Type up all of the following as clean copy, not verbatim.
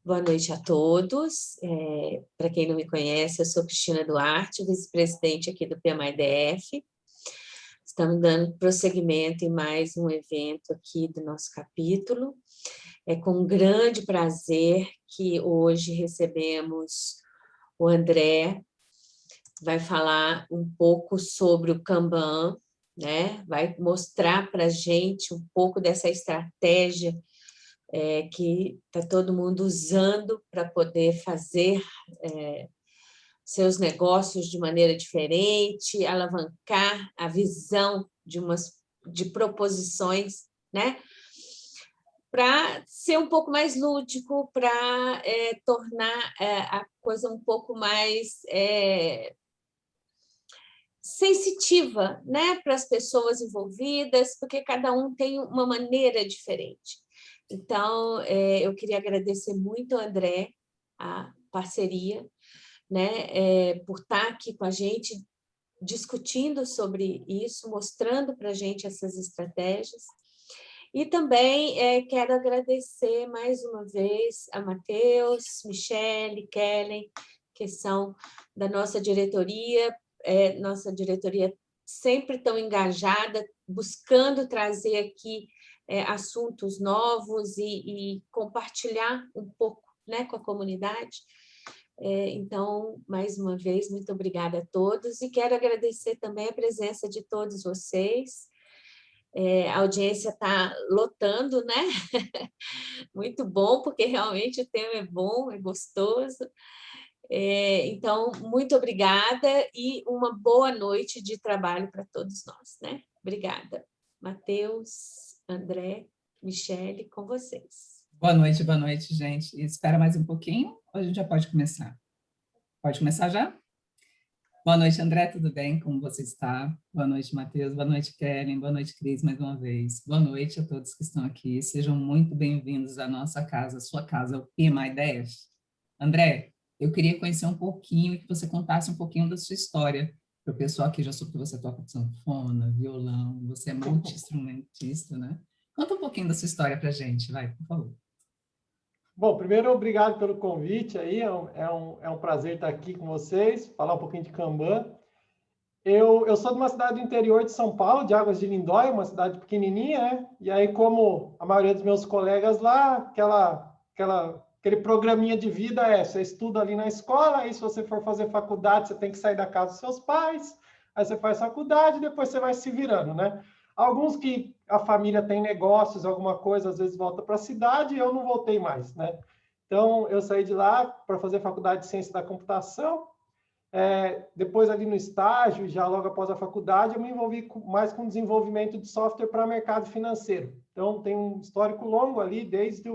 Boa noite a todos. Para quem não me conhece, eu sou Cristina Duarte, vice-presidente aqui do PMI-DF. Estamos dando prosseguimento em mais um evento aqui do nosso capítulo. É com grande prazer que hoje recebemos o André, vai falar um pouco sobre o Kanban, né? Vai mostrar para a gente um pouco dessa estratégia que está todo mundo usando para poder fazer seus negócios de maneira diferente, alavancar a visão de proposições, né? Para ser um pouco mais lúdico, para tornar a coisa um pouco mais sensitiva, né, para as pessoas envolvidas, porque cada um tem uma maneira diferente. Então, eu queria agradecer muito ao André, a parceria, né, por estar aqui com a gente, discutindo sobre isso, mostrando para a gente essas estratégias. E também quero agradecer mais uma vez a Matheus, Michele, Kellen, que são da nossa diretoria sempre tão engajada, buscando trazer aqui assuntos novos e compartilhar um pouco, né, com a comunidade. Então, mais uma vez, muito obrigada a todos e quero agradecer também a presença de todos vocês. A audiência está lotando, né? Muito bom, porque realmente o tema é bom, é gostoso. Então, muito obrigada e uma boa noite de trabalho para todos nós, né? Obrigada. Matheus, André, Michele, com vocês. Boa noite, gente. Espera mais um pouquinho ou a gente já pode começar? Pode começar já? Boa noite, André, tudo bem? Como você está? Boa noite, Matheus. Boa noite, Kellen. Boa noite, Cris, mais uma vez. Boa noite a todos que estão aqui. Sejam muito bem-vindos à nossa casa, a sua casa, o PMI-DF. André, eu queria conhecer um pouquinho e que você contasse um pouquinho da sua história. Para o pessoal aqui já soube que você toca sanfona, violão, você é multi-instrumentista, né? Conta um pouquinho da sua história para a gente, vai, por favor. Bom, primeiro, obrigado pelo convite aí, é um prazer estar aqui com vocês, falar um pouquinho de Kanban. Eu sou de uma cidade do interior de São Paulo, de Águas de Lindóia, uma cidade pequenininha, né? E aí, como a maioria dos meus colegas lá, aquele programinha de vida você estuda ali na escola, aí se você for fazer faculdade, você tem que sair da casa dos seus pais, aí você faz faculdade, depois você vai se virando, né? Alguns que a família tem negócios, alguma coisa, às vezes volta para a cidade, e eu não voltei mais, né? Então, eu saí de lá para fazer faculdade de ciência da computação. Depois, ali no estágio, já logo após a faculdade, eu me envolvi mais com desenvolvimento de software para mercado financeiro. Então, tem um histórico longo ali, desde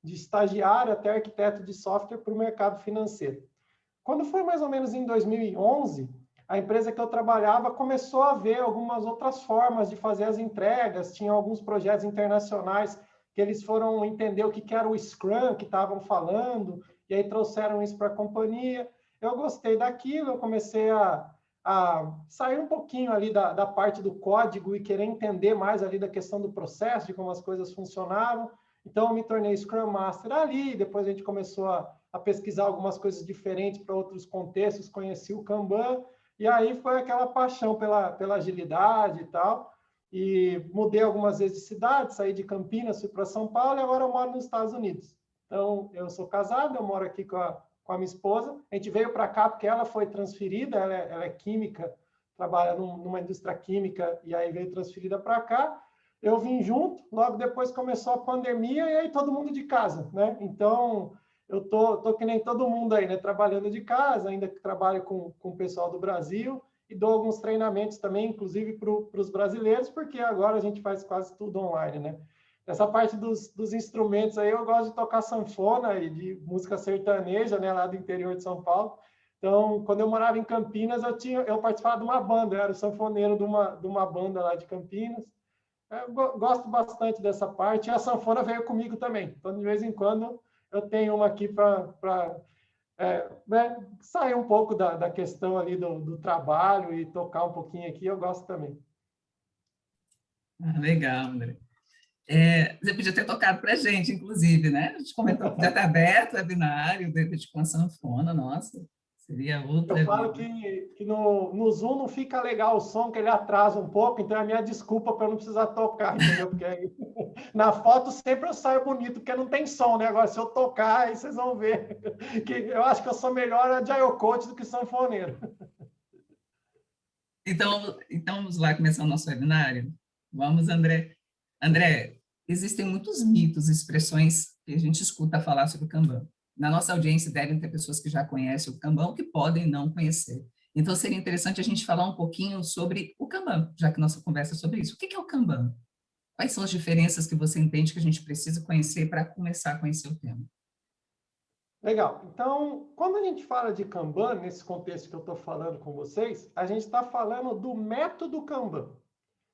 de estagiário até arquiteto de software para o mercado financeiro. Quando foi mais ou menos em 2011, a empresa que eu trabalhava começou a ver algumas outras formas de fazer as entregas, tinha alguns projetos internacionais que eles foram entender o que era o Scrum que estavam falando, e aí trouxeram isso para a companhia. Eu gostei daquilo, eu comecei a sair um pouquinho ali da parte do código e querer entender mais ali da questão do processo, de como as coisas funcionavam. Então, eu me tornei Scrum Master ali, depois a gente começou a pesquisar algumas coisas diferentes para outros contextos, conheci o Kanban, e aí foi aquela paixão pela agilidade e tal, e mudei algumas vezes de cidade, saí de Campinas, fui para São Paulo, e agora eu moro nos Estados Unidos. Então, eu sou casado, eu moro aqui com a minha esposa, a gente veio para cá porque ela foi transferida, ela é química, trabalha numa indústria química, e aí veio transferida para cá. Eu vim junto, logo depois começou a pandemia, e aí todo mundo de casa, né? Então, eu tô que nem todo mundo aí, né? Trabalhando de casa, ainda que trabalho com o pessoal do Brasil, e dou alguns treinamentos também, inclusive para os brasileiros, porque agora a gente faz quase tudo online, né? Essa parte dos instrumentos aí, eu gosto de tocar sanfona e de música sertaneja, né? Lá do interior de São Paulo. Então, quando eu morava em Campinas, eu participava de uma banda, eu era o sanfoneiro de uma banda lá de Campinas. Eu gosto bastante dessa parte, e a sanfona veio comigo também. Então, de vez em quando, eu tenho uma aqui para né, sair um pouco da questão ali do trabalho e tocar um pouquinho aqui, eu gosto também. Legal, André. Você podia ter tocado para a gente, inclusive, né? A gente comentou que já está aberto o webinário, de repente com a sanfona, nossa, seria outra Eu falo vida. que no Zoom não fica legal o som, que ele atrasa um pouco, então é a minha desculpa para eu não precisar tocar, entendeu? Porque aí, na foto sempre eu saio bonito, porque não tem som, né? Agora, se eu tocar, aí vocês vão ver que eu acho que eu sou melhor agile coach do que sanfoneiro. Então vamos lá começar o nosso webinário? Vamos, André. André, existem muitos mitos, expressões que a gente escuta falar sobre o Kanban. Na nossa audiência devem ter pessoas que já conhecem o Kanban ou que podem não conhecer. Então seria interessante a gente falar um pouquinho sobre o Kanban, já que nossa conversa é sobre isso. O que é o Kanban? Quais são as diferenças que você entende que a gente precisa conhecer para começar a conhecer o tema? Legal. Então, quando a gente fala de Kanban, nesse contexto que eu estou falando com vocês, a gente está falando do método Kanban.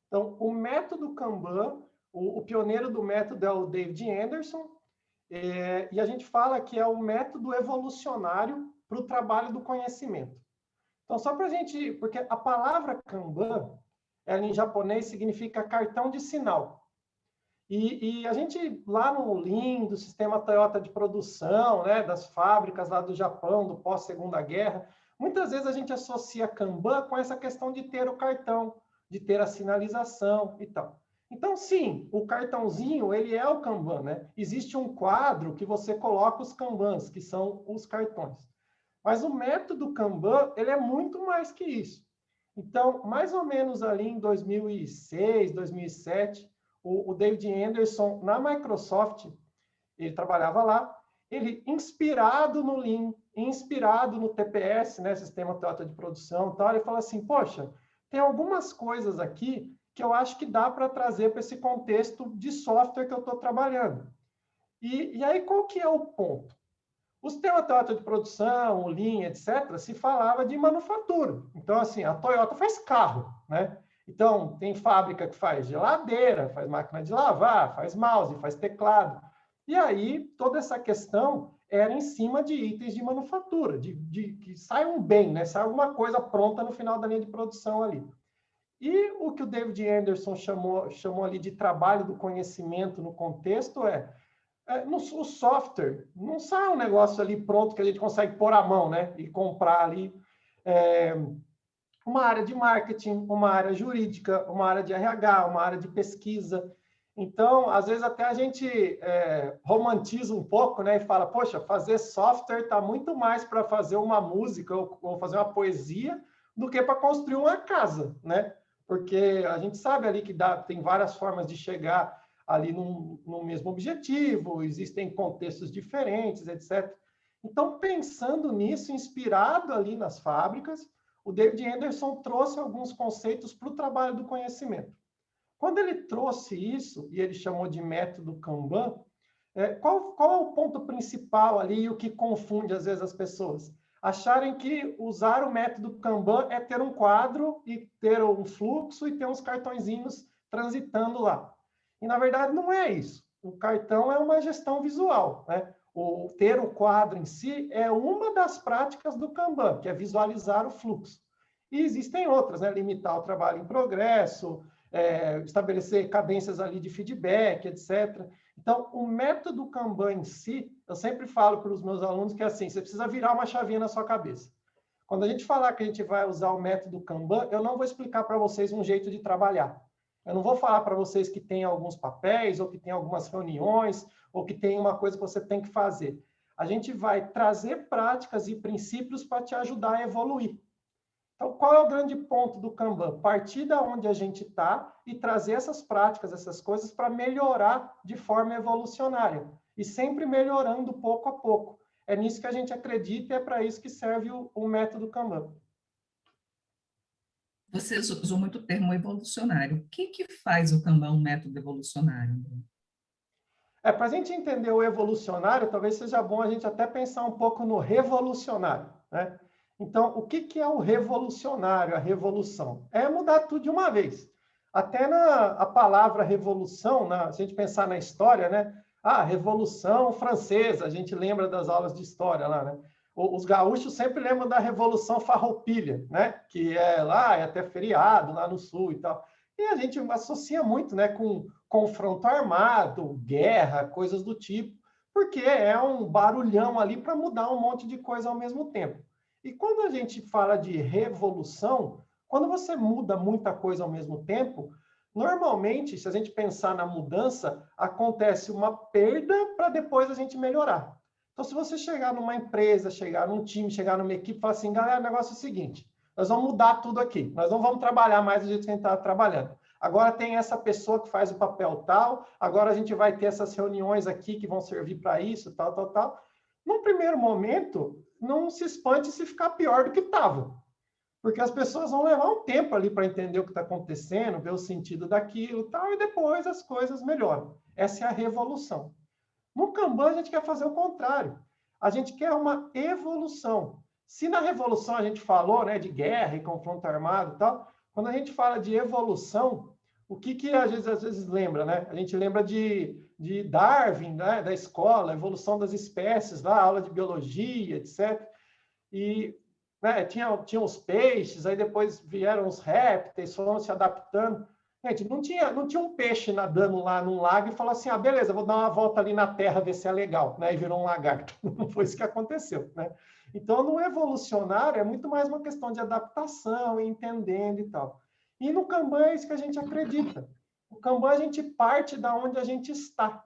Então, o método Kanban, o pioneiro do método é o David Anderson, e a gente fala que é um método evolucionário para o trabalho do conhecimento. Então, só para a gente... Porque a palavra Kanban, ela em japonês significa cartão de sinal. E a gente, lá no Lean, do sistema Toyota de produção, né, das fábricas lá do Japão, do pós-Segunda Guerra, muitas vezes a gente associa Kanban com essa questão de ter o cartão, de ter a sinalização e tal. Então, sim, o cartãozinho, ele é o Kanban, né? Existe um quadro que você coloca os Kanbans, que são os cartões. Mas o método Kanban, ele é muito mais que isso. Então, mais ou menos ali em 2006, 2007, o David Anderson, na Microsoft, ele trabalhava lá, ele, inspirado no Lean, inspirado no TPS, né, Sistema Toyota de Produção, tal, ele falou assim, poxa, tem algumas coisas aqui que eu acho que dá para trazer para esse contexto de software que eu estou trabalhando. E aí, qual que é o ponto? O sistema Toyota de produção, o Lean, etc., se falava de manufatura. Então, assim, a Toyota faz carro, né? Então, tem fábrica que faz geladeira, faz máquina de lavar, faz mouse, faz teclado. E aí, toda essa questão era em cima de itens de manufatura, de que saiam bem, né? Sai alguma coisa pronta no final da linha de produção ali. E o que o David Anderson chamou ali de trabalho do conhecimento no contexto no software, não sai um negócio ali pronto que a gente consegue pôr a mão, né? E comprar ali uma área de marketing, uma área jurídica, uma área de RH, uma área de pesquisa. Então, às vezes até a gente romantiza um pouco, né? E fala, poxa, fazer software está muito mais para fazer uma música ou fazer uma poesia do que para construir uma casa, né? Porque a gente sabe ali que tem várias formas de chegar ali no mesmo objetivo, existem contextos diferentes, etc. Então, pensando nisso, inspirado ali nas fábricas, o David Anderson trouxe alguns conceitos para o trabalho do conhecimento. Quando ele trouxe isso, e ele chamou de método Kanban, qual é o ponto principal ali e o que confunde, às vezes, as pessoas? Acharem que usar o método Kanban é ter um quadro e ter um fluxo e ter uns cartõezinhos transitando lá. E, na verdade, não é isso. O cartão é uma gestão visual, né? Ter o quadro em si é uma das práticas do Kanban, que é visualizar o fluxo. E existem outras, né? Limitar o trabalho em progresso, estabelecer cadências ali de feedback, etc. Então, o método Kanban em si, eu sempre falo para os meus alunos que é assim, você precisa virar uma chavinha na sua cabeça. Quando a gente falar que a gente vai usar o método Kanban, eu não vou explicar para vocês um jeito de trabalhar. Eu não vou falar para vocês que tem alguns papéis, ou que tem algumas reuniões, ou que tem uma coisa que você tem que fazer. A gente vai trazer práticas e princípios para te ajudar a evoluir. Então, qual é o grande ponto do Kanban? Partir da onde a gente está e trazer essas práticas, essas coisas, para melhorar de forma evolucionária. E sempre melhorando pouco a pouco. É nisso que a gente acredita e é para isso que serve o método Kanban. Você usou muito o termo evolucionário. O que faz o Kanban um método evolucionário? Para a gente entender o evolucionário, talvez seja bom a gente até pensar um pouco no revolucionário, né? Então, o que é o revolucionário, a revolução? É mudar tudo de uma vez. Até a palavra revolução, se a gente pensar na história, né? Revolução Francesa, a gente lembra das aulas de história lá, né? Os gaúchos sempre lembram da Revolução Farroupilha, né? Que é lá, é até feriado lá no sul e tal. E a gente associa muito, né, com confronto armado, guerra, coisas do tipo, porque é um barulhão ali para mudar um monte de coisa ao mesmo tempo. E quando a gente fala de revolução, quando você muda muita coisa ao mesmo tempo, normalmente, se a gente pensar na mudança, acontece uma perda para depois a gente melhorar. Então, se você chegar numa empresa, chegar num time, chegar numa equipe e falar assim, galera, o negócio é o seguinte, nós vamos mudar tudo aqui, nós não vamos trabalhar mais do jeito que a gente estava trabalhando. Agora tem essa pessoa que faz o papel tal, agora a gente vai ter essas reuniões aqui que vão servir para isso, tal, tal, tal. No primeiro momento, não se espante se ficar pior do que estava, porque as pessoas vão levar um tempo ali para entender o que está acontecendo, ver o sentido daquilo, tal, e depois as coisas melhoram. Essa é a revolução. No Kanban, a gente quer fazer o contrário. A gente quer uma evolução. Se na revolução a gente falou, né, de guerra e confronto armado e tal, quando a gente fala de evolução, o que às vezes lembra, né? A gente lembra de Darwin, né, da escola, evolução das espécies, lá, aula de biologia, etc. E né, tinha os peixes, aí depois vieram os répteis, foram se adaptando. Gente, não tinha um peixe nadando lá num lago e falou assim, beleza, vou dar uma volta ali na Terra, ver se é legal, né? E virou um lagarto. Não foi isso que aconteceu, né? Então, no evolucionário, é muito mais uma questão de adaptação, entendendo e tal. E no Kanban é isso que a gente acredita. No Kanban, a gente parte da onde a gente está.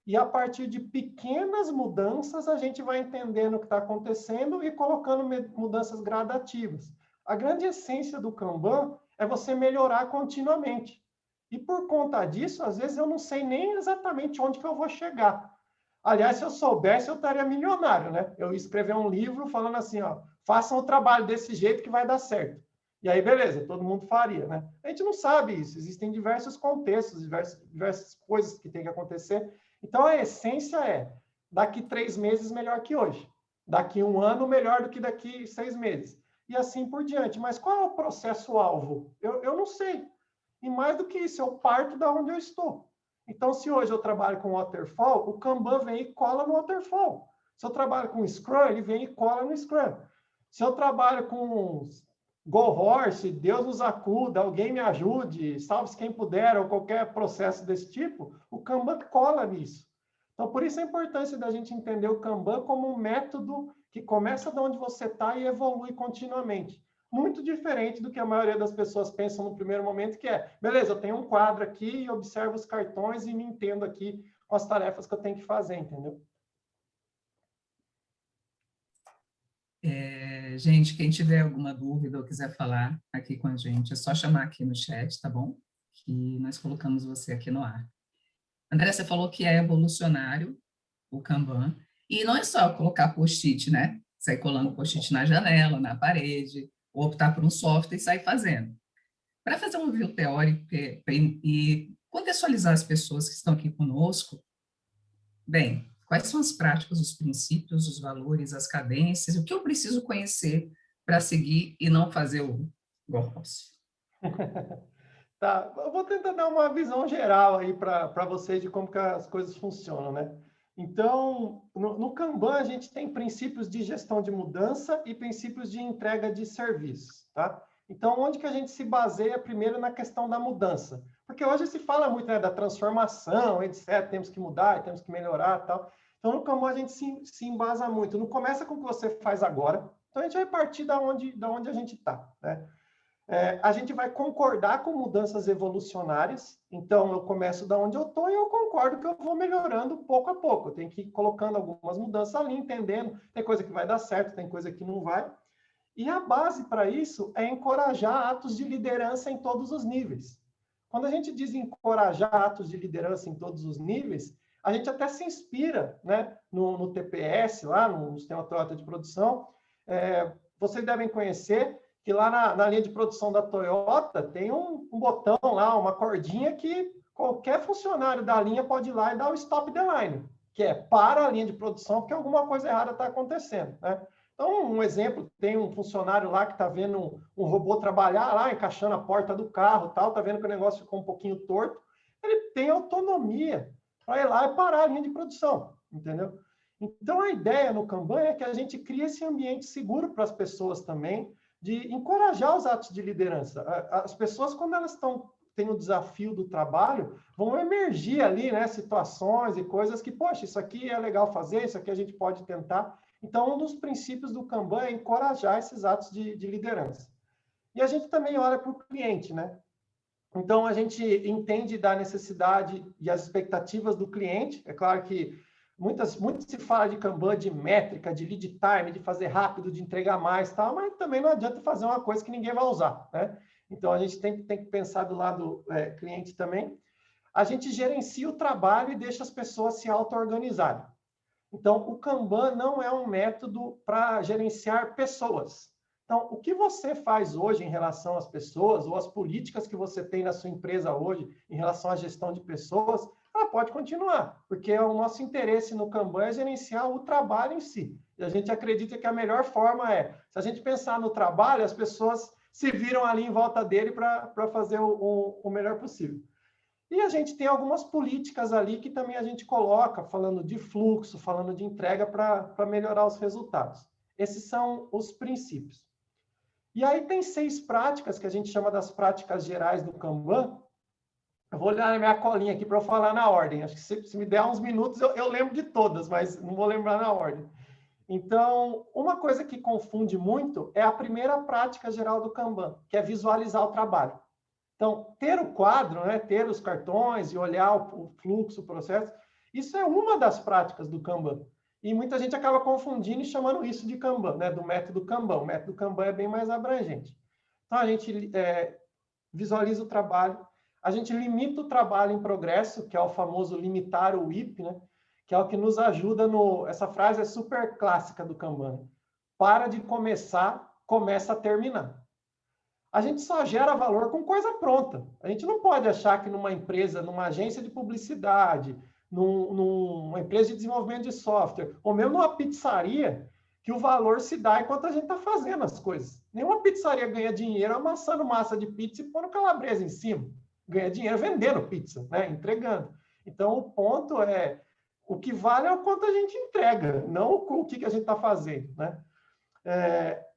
E a partir de pequenas mudanças, a gente vai entendendo o que está acontecendo e colocando mudanças gradativas. A grande essência do Kanban é você melhorar continuamente. E por conta disso, às vezes eu não sei nem exatamente onde que eu vou chegar. Aliás, se eu soubesse, eu estaria milionário, né? Eu ia escrever um livro falando assim, façam o trabalho desse jeito que vai dar certo. E aí, beleza, todo mundo faria, né? A gente não sabe isso, existem diversos contextos, diversas coisas que tem que acontecer. Então, a essência é, daqui 3 meses, melhor que hoje. Daqui 1 ano, melhor do que daqui 6 meses. E assim por diante. Mas qual é o processo-alvo? Eu não sei. E mais do que isso, eu parto da onde eu estou. Então, se hoje eu trabalho com Waterfall, o Kanban vem e cola no Waterfall. Se eu trabalho com Scrum, ele vem e cola no Scrum. Se eu trabalho com Go Horse, Deus nos acuda, alguém me ajude, salve-se quem puder, ou qualquer processo desse tipo, o Kanban cola nisso. Então, por isso a importância da gente entender o Kanban como um método que começa de onde você está e evolui continuamente. Muito diferente do que a maioria das pessoas pensam no primeiro momento, que é, beleza, eu tenho um quadro aqui e observo os cartões e me entendo aqui com as tarefas que eu tenho que fazer, entendeu? Gente, quem tiver alguma dúvida ou quiser falar aqui com a gente, é só chamar aqui no chat, tá bom? Que nós colocamos você aqui no ar. André, você falou que é evolucionário o Kanban, e não é só colocar post-it, né? Sair colando post-it na janela, na parede, ou optar por um software e sair fazendo. Para fazer um review teórico e contextualizar as pessoas que estão aqui conosco, bem, quais são as práticas, os princípios, os valores, as cadências, o que eu preciso conhecer para seguir e não fazer o golpe? Tá, eu vou tentar dar uma visão geral aí para vocês de como que as coisas funcionam, né? Então, no Kanban, a gente tem princípios de gestão de mudança e princípios de entrega de serviços, tá? Então, onde que a gente se baseia primeiro na questão da mudança? Porque hoje se fala muito, né, da transformação, etc. Temos que mudar, temos que melhorar e tal. Então, no Kanban, a gente se embasa muito. Não começa com o que você faz agora. Então, a gente vai partir da onde a gente está, né? A gente vai concordar com mudanças evolucionárias. Então, eu começo da onde eu estou e eu concordo que eu vou melhorando pouco a pouco. Eu tenho que ir colocando algumas mudanças ali, entendendo. Tem coisa que vai dar certo, tem coisa que não vai. E a base para isso é encorajar atos de liderança em todos os níveis. Quando a gente diz encorajar atos de liderança em todos os níveis, a gente até se inspira, né, no TPS, lá no Sistema Toyota de Produção. Vocês devem conhecer que lá na linha de produção da Toyota tem um botão lá, uma cordinha que qualquer funcionário da linha pode ir lá e dar o stop the line, que é para a linha de produção porque alguma coisa errada está acontecendo, né? Então, um exemplo, tem um funcionário lá que está vendo um robô trabalhar lá, encaixando a porta do carro, tal, está vendo que o negócio ficou um pouquinho torto, ele tem autonomia para ir lá e parar a linha de produção, entendeu? Então, a ideia no Kanban é que a gente cria esse ambiente seguro para as pessoas também, de encorajar os atos de liderança. As pessoas, quando elas estão tem o desafio do trabalho, vão emergir ali, né, situações e coisas que, poxa, isso aqui é legal fazer, isso aqui a gente pode tentar. Então, um dos princípios do Kanban é encorajar esses atos de liderança. E a gente também olha para o cliente, né? Então, a gente entende da necessidade e as expectativas do cliente. É claro que muito se fala de Kanban, de métrica, de lead time, de fazer rápido, de entregar mais, tal, mas também não adianta fazer uma coisa que ninguém vai usar, né? Então, a gente tem que pensar do lado cliente também. A gente gerencia o trabalho e deixa as pessoas se auto-organizarem. Então, o Kanban não é um método para gerenciar pessoas. Então, o que você faz hoje em relação às pessoas, ou as políticas que você tem na sua empresa hoje em relação à gestão de pessoas, ela pode continuar, porque o nosso interesse no Kanban é gerenciar o trabalho em si. E a gente acredita que a melhor forma se a gente pensar no trabalho, as pessoas se viram ali em volta dele para fazer o melhor possível. E a gente tem algumas políticas ali que também a gente coloca, falando de fluxo, falando de entrega para melhorar os resultados. Esses são os princípios. E aí tem 6 práticas que a gente chama das práticas gerais do Kanban. Eu vou olhar na minha colinha aqui para eu falar na ordem. Acho que se me der uns minutos eu lembro de todas, mas não vou lembrar na ordem. Então, uma coisa que confunde muito é a primeira prática geral do Kanban, que é visualizar o trabalho. Então, ter o quadro, né, ter os cartões e olhar o fluxo, o processo, isso é uma das práticas do Kanban. E muita gente acaba confundindo e chamando isso de Kanban, né, do método Kanban. O método Kanban é bem mais abrangente. Então, a gente visualiza o trabalho, a gente limita o trabalho em progresso, que é o famoso limitar o WIP, né, que é o que nos ajuda Essa frase é super clássica do Kanban. Para de começar, começa a terminar. A gente só gera valor com coisa pronta. A gente não pode achar que numa empresa, numa agência de publicidade, numa empresa de desenvolvimento de software, ou mesmo numa pizzaria, que o valor se dá enquanto a gente está fazendo as coisas. Nenhuma pizzaria ganha dinheiro amassando massa de pizza e pondo calabresa em cima. Ganha dinheiro vendendo pizza, né? Entregando. Então, o ponto o que vale é o quanto a gente entrega, não o que a gente está fazendo, né?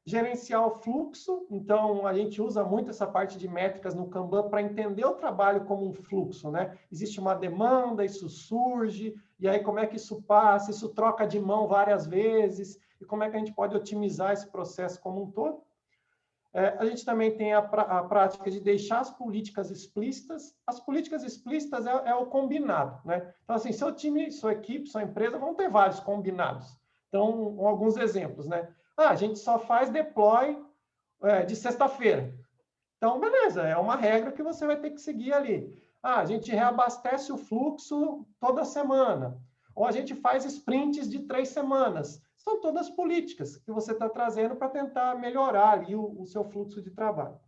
Gerenciar o fluxo, então a gente usa muito essa parte de métricas no Kanban para entender o trabalho como um fluxo, né? Existe uma demanda, isso surge, e aí como é que isso passa, isso troca de mão várias vezes, e como é que a gente pode otimizar esse processo como um todo. A gente também tem a prática de deixar as políticas explícitas. As políticas explícitas é o combinado, né? Então, assim, seu time, sua equipe, sua empresa vão ter vários combinados. Então, alguns exemplos, né? A gente só faz deploy de sexta-feira. Então, beleza, é uma regra que você vai ter que seguir ali. A gente reabastece o fluxo toda semana. Ou a gente faz sprints de 3 semanas. São todas políticas que você está trazendo para tentar melhorar ali o seu fluxo de trabalho.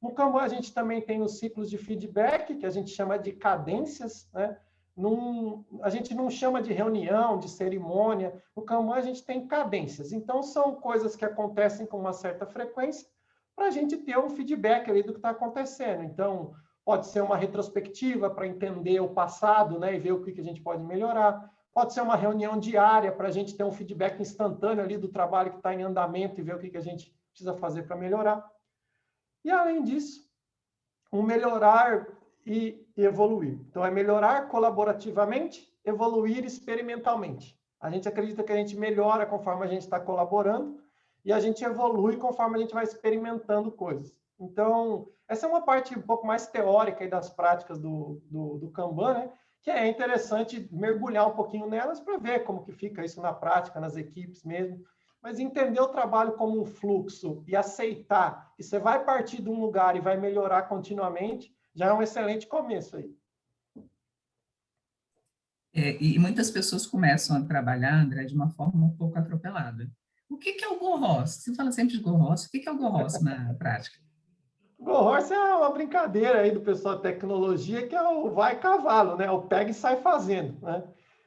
No Kanban, a gente também tem os ciclos de feedback, que a gente chama de cadências, né? A gente não chama de reunião, de cerimônia. No Kanban, a gente tem cadências. Então, são coisas que acontecem com uma certa frequência para a gente ter um feedback ali do que está acontecendo. Então, pode ser uma retrospectiva para entender o passado, né, e ver o que a gente pode melhorar. Pode ser uma reunião diária para a gente ter um feedback instantâneo ali do trabalho que está em andamento e ver o que a gente precisa fazer para melhorar. E, além disso, melhorar e evoluir. Então, é melhorar colaborativamente, evoluir experimentalmente. A gente acredita que a gente melhora conforme a gente está colaborando e a gente evolui conforme a gente vai experimentando coisas. Então, essa é uma parte um pouco mais teórica aí das práticas do Kanban, né? Que é interessante mergulhar um pouquinho nelas para ver como que fica isso na prática, nas equipes mesmo. Mas entender o trabalho como um fluxo e aceitar que você vai partir de um lugar e vai melhorar continuamente, já é um excelente começo aí. E muitas pessoas começam a trabalhar, André, de uma forma um pouco atropelada. O que é o Go Horse? Você fala sempre de Go Horse. O que é o Go Horse na prática? Go Horse é uma brincadeira aí do pessoal de tecnologia, que é o vai cavalo, né? O pega e sai fazendo, né?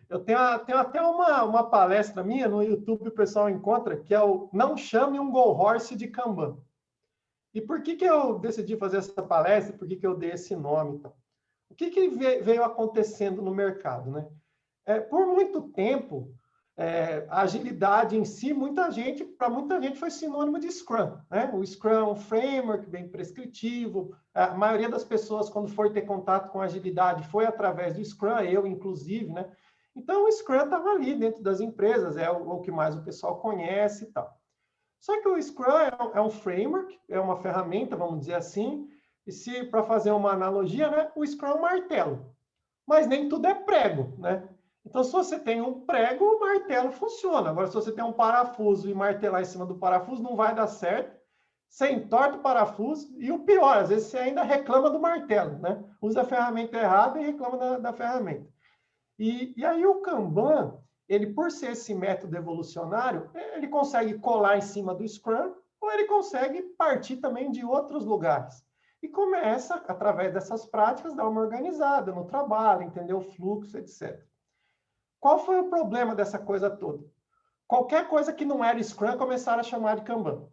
Eu tenho até uma palestra minha no YouTube, o pessoal encontra, que é o Não Chame um Go Horse de Kanban. E por que eu decidi fazer essa palestra? Por que eu dei esse nome? Então? O que veio acontecendo no mercado, né? Por muito tempo, A agilidade em si, para muita gente foi sinônimo de Scrum, né? O Scrum é um framework bem prescritivo. A maioria das pessoas, quando for ter contato com agilidade, foi através do Scrum, eu inclusive, né? Então, o Scrum estava ali dentro das empresas, é o que mais o pessoal conhece e tal. Só que o Scrum é um framework, é uma ferramenta, vamos dizer assim, e se, para fazer uma analogia, né, o Scrum é um martelo. Mas nem tudo é prego, né? Então, se você tem um prego, o martelo funciona. Agora, se você tem um parafuso e martelar em cima do parafuso, não vai dar certo. Você entorta o parafuso e o pior, às vezes você ainda reclama do martelo, né? Usa a ferramenta errada e reclama da ferramenta. E aí o Kanban, ele por ser esse método evolucionário, ele consegue colar em cima do Scrum ou ele consegue partir também de outros lugares. E começa, através dessas práticas, dar uma organizada no trabalho, entender o fluxo, etc. Qual foi o problema dessa coisa toda? Qualquer coisa que não era Scrum começaram a chamar de Kanban.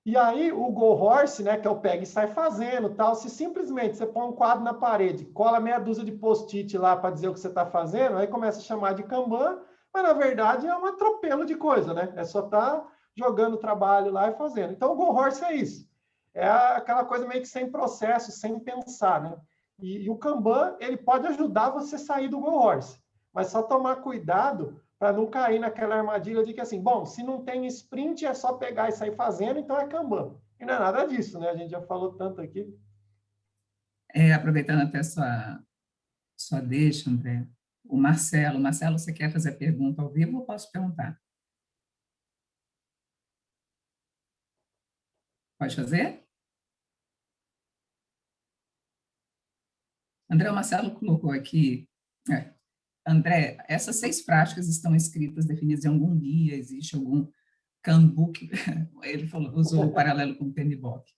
E aí o Go Horse, né, que é o pega e sai fazendo, tal, se simplesmente você põe um quadro na parede, cola meia dúzia de post-it lá para dizer o que você está fazendo, aí começa a chamar de Kanban, mas na verdade é um atropelo de coisa, né? É só estar jogando trabalho lá e fazendo. Então o Go Horse é isso. É aquela coisa meio que sem processo, sem pensar, né? E o Kanban, ele pode ajudar você a sair do Go Horse, mas só tomar cuidado para não cair naquela armadilha de que, assim, bom, se não tem sprint, é só pegar e sair fazendo, então é Kanban. E não é nada disso, né? A gente já falou tanto aqui. Aproveitando até sua deixa, André, o Marcelo, você quer fazer a pergunta ao vivo ou posso perguntar? Pode fazer? André, o Marcelo colocou aqui, André, essas 6 práticas estão escritas, definidas em algum guia, existe algum Kanban, ele falou, usou o paralelo com o PMBOK.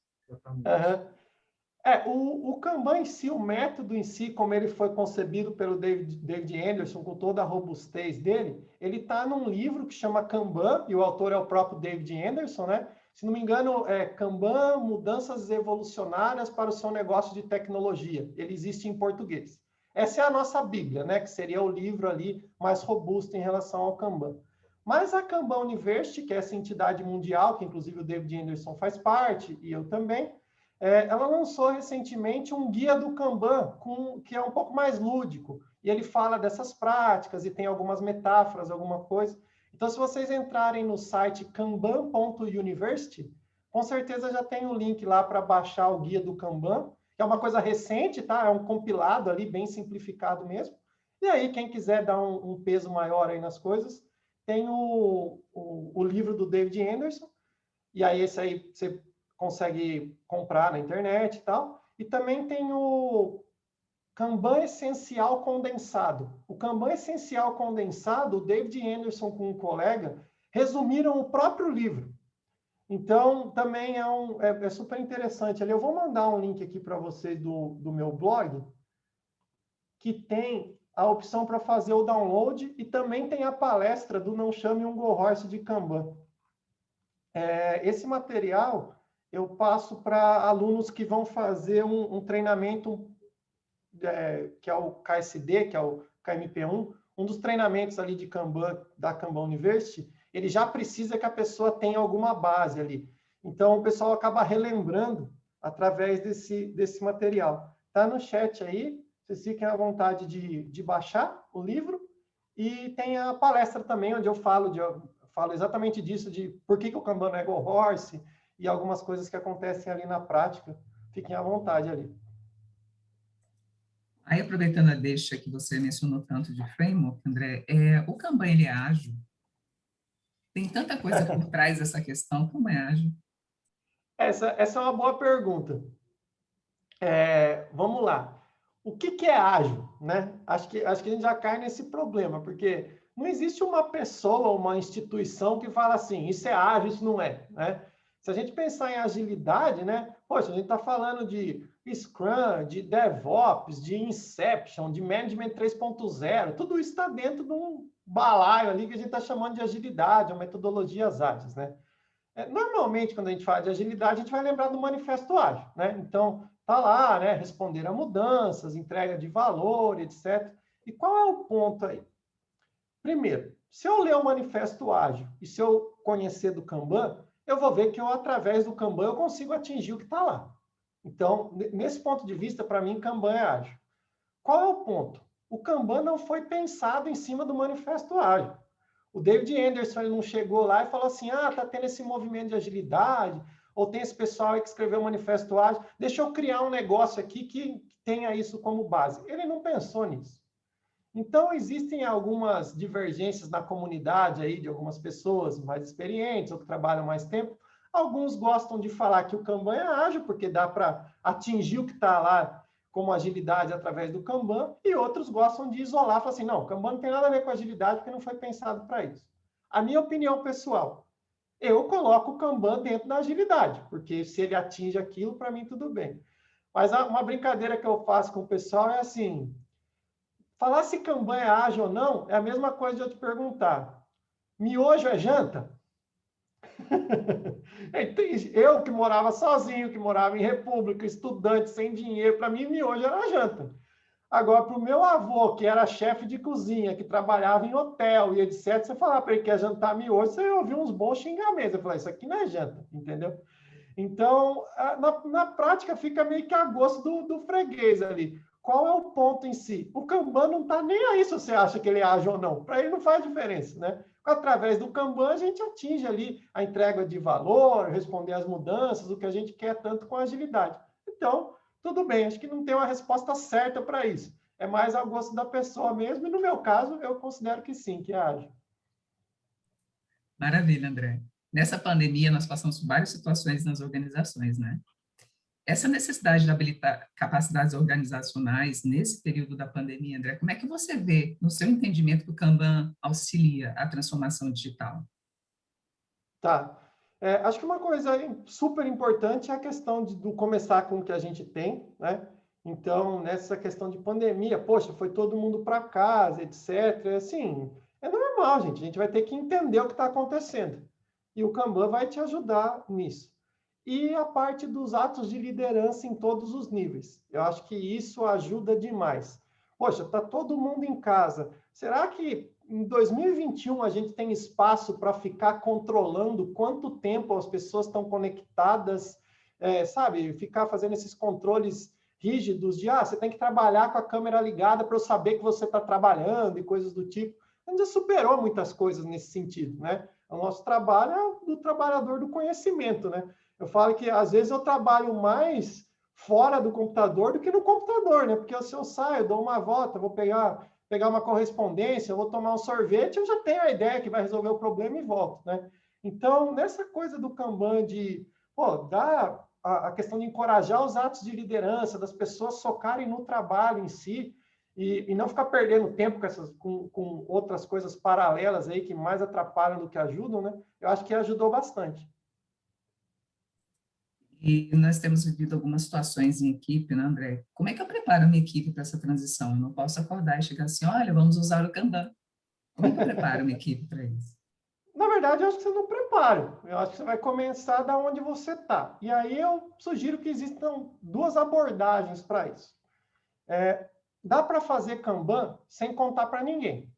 O Kanban em si, o método em si, como ele foi concebido pelo David Anderson, com toda a robustez dele, ele está num livro que chama Kanban, e o autor é o próprio David Anderson, né? Se não me engano, é Kanban, Mudanças Evolucionárias para o seu Negócio de Tecnologia. Ele existe em português. Essa é a nossa Bíblia, né? Que seria o livro ali mais robusto em relação ao Kanban. Mas a Kanban University, que é essa entidade mundial, que inclusive o David Anderson faz parte, e eu também, ela lançou recentemente um guia do Kanban, que é um pouco mais lúdico. E ele fala dessas práticas e tem algumas metáforas, alguma coisa. Então, se vocês entrarem no site kanban.university, com certeza já tem o link lá para baixar o guia do Kanban, que é uma coisa recente, tá? É um compilado ali, bem simplificado mesmo. E aí, quem quiser dar um peso maior aí nas coisas, tem o livro do David Anderson, e aí esse aí você consegue comprar na internet e tal. E também tem o Kanban Essencial Condensado. O Kanban Essencial Condensado, o David Anderson com um colega resumiram o próprio livro. Então, também é super interessante. Ali, eu vou mandar um link aqui para vocês do meu blog, que tem a opção para fazer o download e também tem a palestra do Não Chame um Go Horse de Kanban. Esse material eu passo para alunos que vão fazer um treinamento que é o KSD, que é o KMP1, um dos treinamentos ali de Kanban, da Kanban University, ele já precisa que a pessoa tenha alguma base ali. Então, o pessoal acaba relembrando através desse material. Está no chat aí, vocês fiquem à vontade de baixar o livro, e tem a palestra também, onde eu falo exatamente disso, de por que o Kanban não é Go Horse, e algumas coisas que acontecem ali na prática. Fiquem à vontade ali. Aí, aproveitando a deixa que você mencionou tanto de framework, André, o Kanban, ele é ágil? Tem tanta coisa por trás dessa questão, como é ágil? Essa é uma boa pergunta. Vamos lá. O que é ágil, né? Acho que a gente já cai nesse problema, porque não existe uma pessoa, uma instituição que fala assim, isso é ágil, isso não é, né? Se a gente pensar em agilidade, né? Poxa, a gente está falando de Scrum, de DevOps, de Inception, de Management 3.0, tudo isso está dentro de um balaio ali que a gente está chamando de agilidade, ou metodologias ágeis, né? Normalmente, quando a gente fala de agilidade, a gente vai lembrar do Manifesto Ágil, né? Então, tá lá, né? Responder a mudanças, entrega de valor, etc. E qual é o ponto aí? Primeiro, se eu ler o Manifesto Ágil e se eu conhecer do Kanban, eu vou ver que eu, através do Kanban, eu consigo atingir o que está lá. Então, nesse ponto de vista, para mim, Kanban é ágil. Qual é o ponto? O Kanban não foi pensado em cima do Manifesto Ágil. O David Anderson ele não chegou lá e falou assim, tá tendo esse movimento de agilidade, ou tem esse pessoal aí que escreveu o Manifesto Ágil, deixa eu criar um negócio aqui que tenha isso como base. Ele não pensou nisso. Então, existem algumas divergências na comunidade aí de algumas pessoas mais experientes ou que trabalham mais tempo. Alguns gostam de falar que o Kanban é ágil, porque dá para atingir o que está lá como agilidade através do Kanban, e outros gostam de isolar, falar assim, não, o Kanban não tem nada a ver com agilidade, porque não foi pensado para isso. A minha opinião pessoal, eu coloco o Kanban dentro da agilidade, porque se ele atinge aquilo, para mim tudo bem. Mas uma brincadeira que eu faço com o pessoal é assim, falar se Kanban é ágil ou não é a mesma coisa de eu te perguntar, miojo é janta? Eu que morava sozinho, que morava em república, estudante, sem dinheiro, para mim miojo era janta. Agora, para o meu avô, que era chefe de cozinha, que trabalhava em hotel e etc., você falar para ele que ia jantar miojo, você ouviu uns bons xingamentos. Eu falei, isso aqui não é janta, entendeu? Então, na prática, fica meio que a gosto do freguês ali. Qual é o ponto em si? O Kanban não está nem aí se você acha que ele age ou não. Para ele não faz diferença, né? Através do Kanban, a gente atinge ali a entrega de valor, responder às mudanças, o que a gente quer tanto com agilidade. Então, tudo bem, acho que não tem uma resposta certa para isso. É mais ao gosto da pessoa mesmo, e no meu caso, eu considero que sim, que é ágil. Maravilha, André. Nessa pandemia, nós passamos por várias situações nas organizações, né? Essa necessidade de habilitar capacidades organizacionais nesse período da pandemia, André, como é que você vê, no seu entendimento, que o Kanban auxilia a transformação digital? Tá. Acho que uma coisa super importante é a questão do começar com o que a gente tem, né? Então, nessa questão de pandemia, poxa, foi todo mundo para casa, etc. Assim, é normal, gente. A gente vai ter que entender o que está acontecendo. E o Kanban vai te ajudar nisso. E a parte dos atos de liderança em todos os níveis. Eu acho que isso ajuda demais. Poxa, está todo mundo em casa. Será que em 2021 a gente tem espaço para ficar controlando quanto tempo as pessoas estão conectadas, sabe? Ficar fazendo esses controles rígidos de, você tem que trabalhar com a câmera ligada para eu saber que você está trabalhando e coisas do tipo. A gente já superou muitas coisas nesse sentido, né? O nosso trabalho é o do trabalhador do conhecimento, né? Eu falo que, às vezes, eu trabalho mais fora do computador do que no computador, né? Porque se eu saio, dou uma volta, vou pegar uma correspondência, vou tomar um sorvete, eu já tenho a ideia que vai resolver o problema e volto, né? Então, nessa coisa do Kanban de, dar a questão de encorajar os atos de liderança, das pessoas socarem no trabalho em si, e não ficar perdendo tempo com outras coisas paralelas aí que mais atrapalham do que ajudam, né? Eu acho que ajudou bastante. E nós temos vivido algumas situações em equipe, né, André? Como é que eu preparo a minha equipe para essa transição? Eu não posso acordar e chegar assim, olha, vamos usar o Kanban. Como é que eu preparo a minha equipe para isso? Na verdade, eu acho que você não prepara. Eu acho que você vai começar da onde você está. E aí eu sugiro que existam duas abordagens para isso. Dá para fazer Kanban sem contar para ninguém.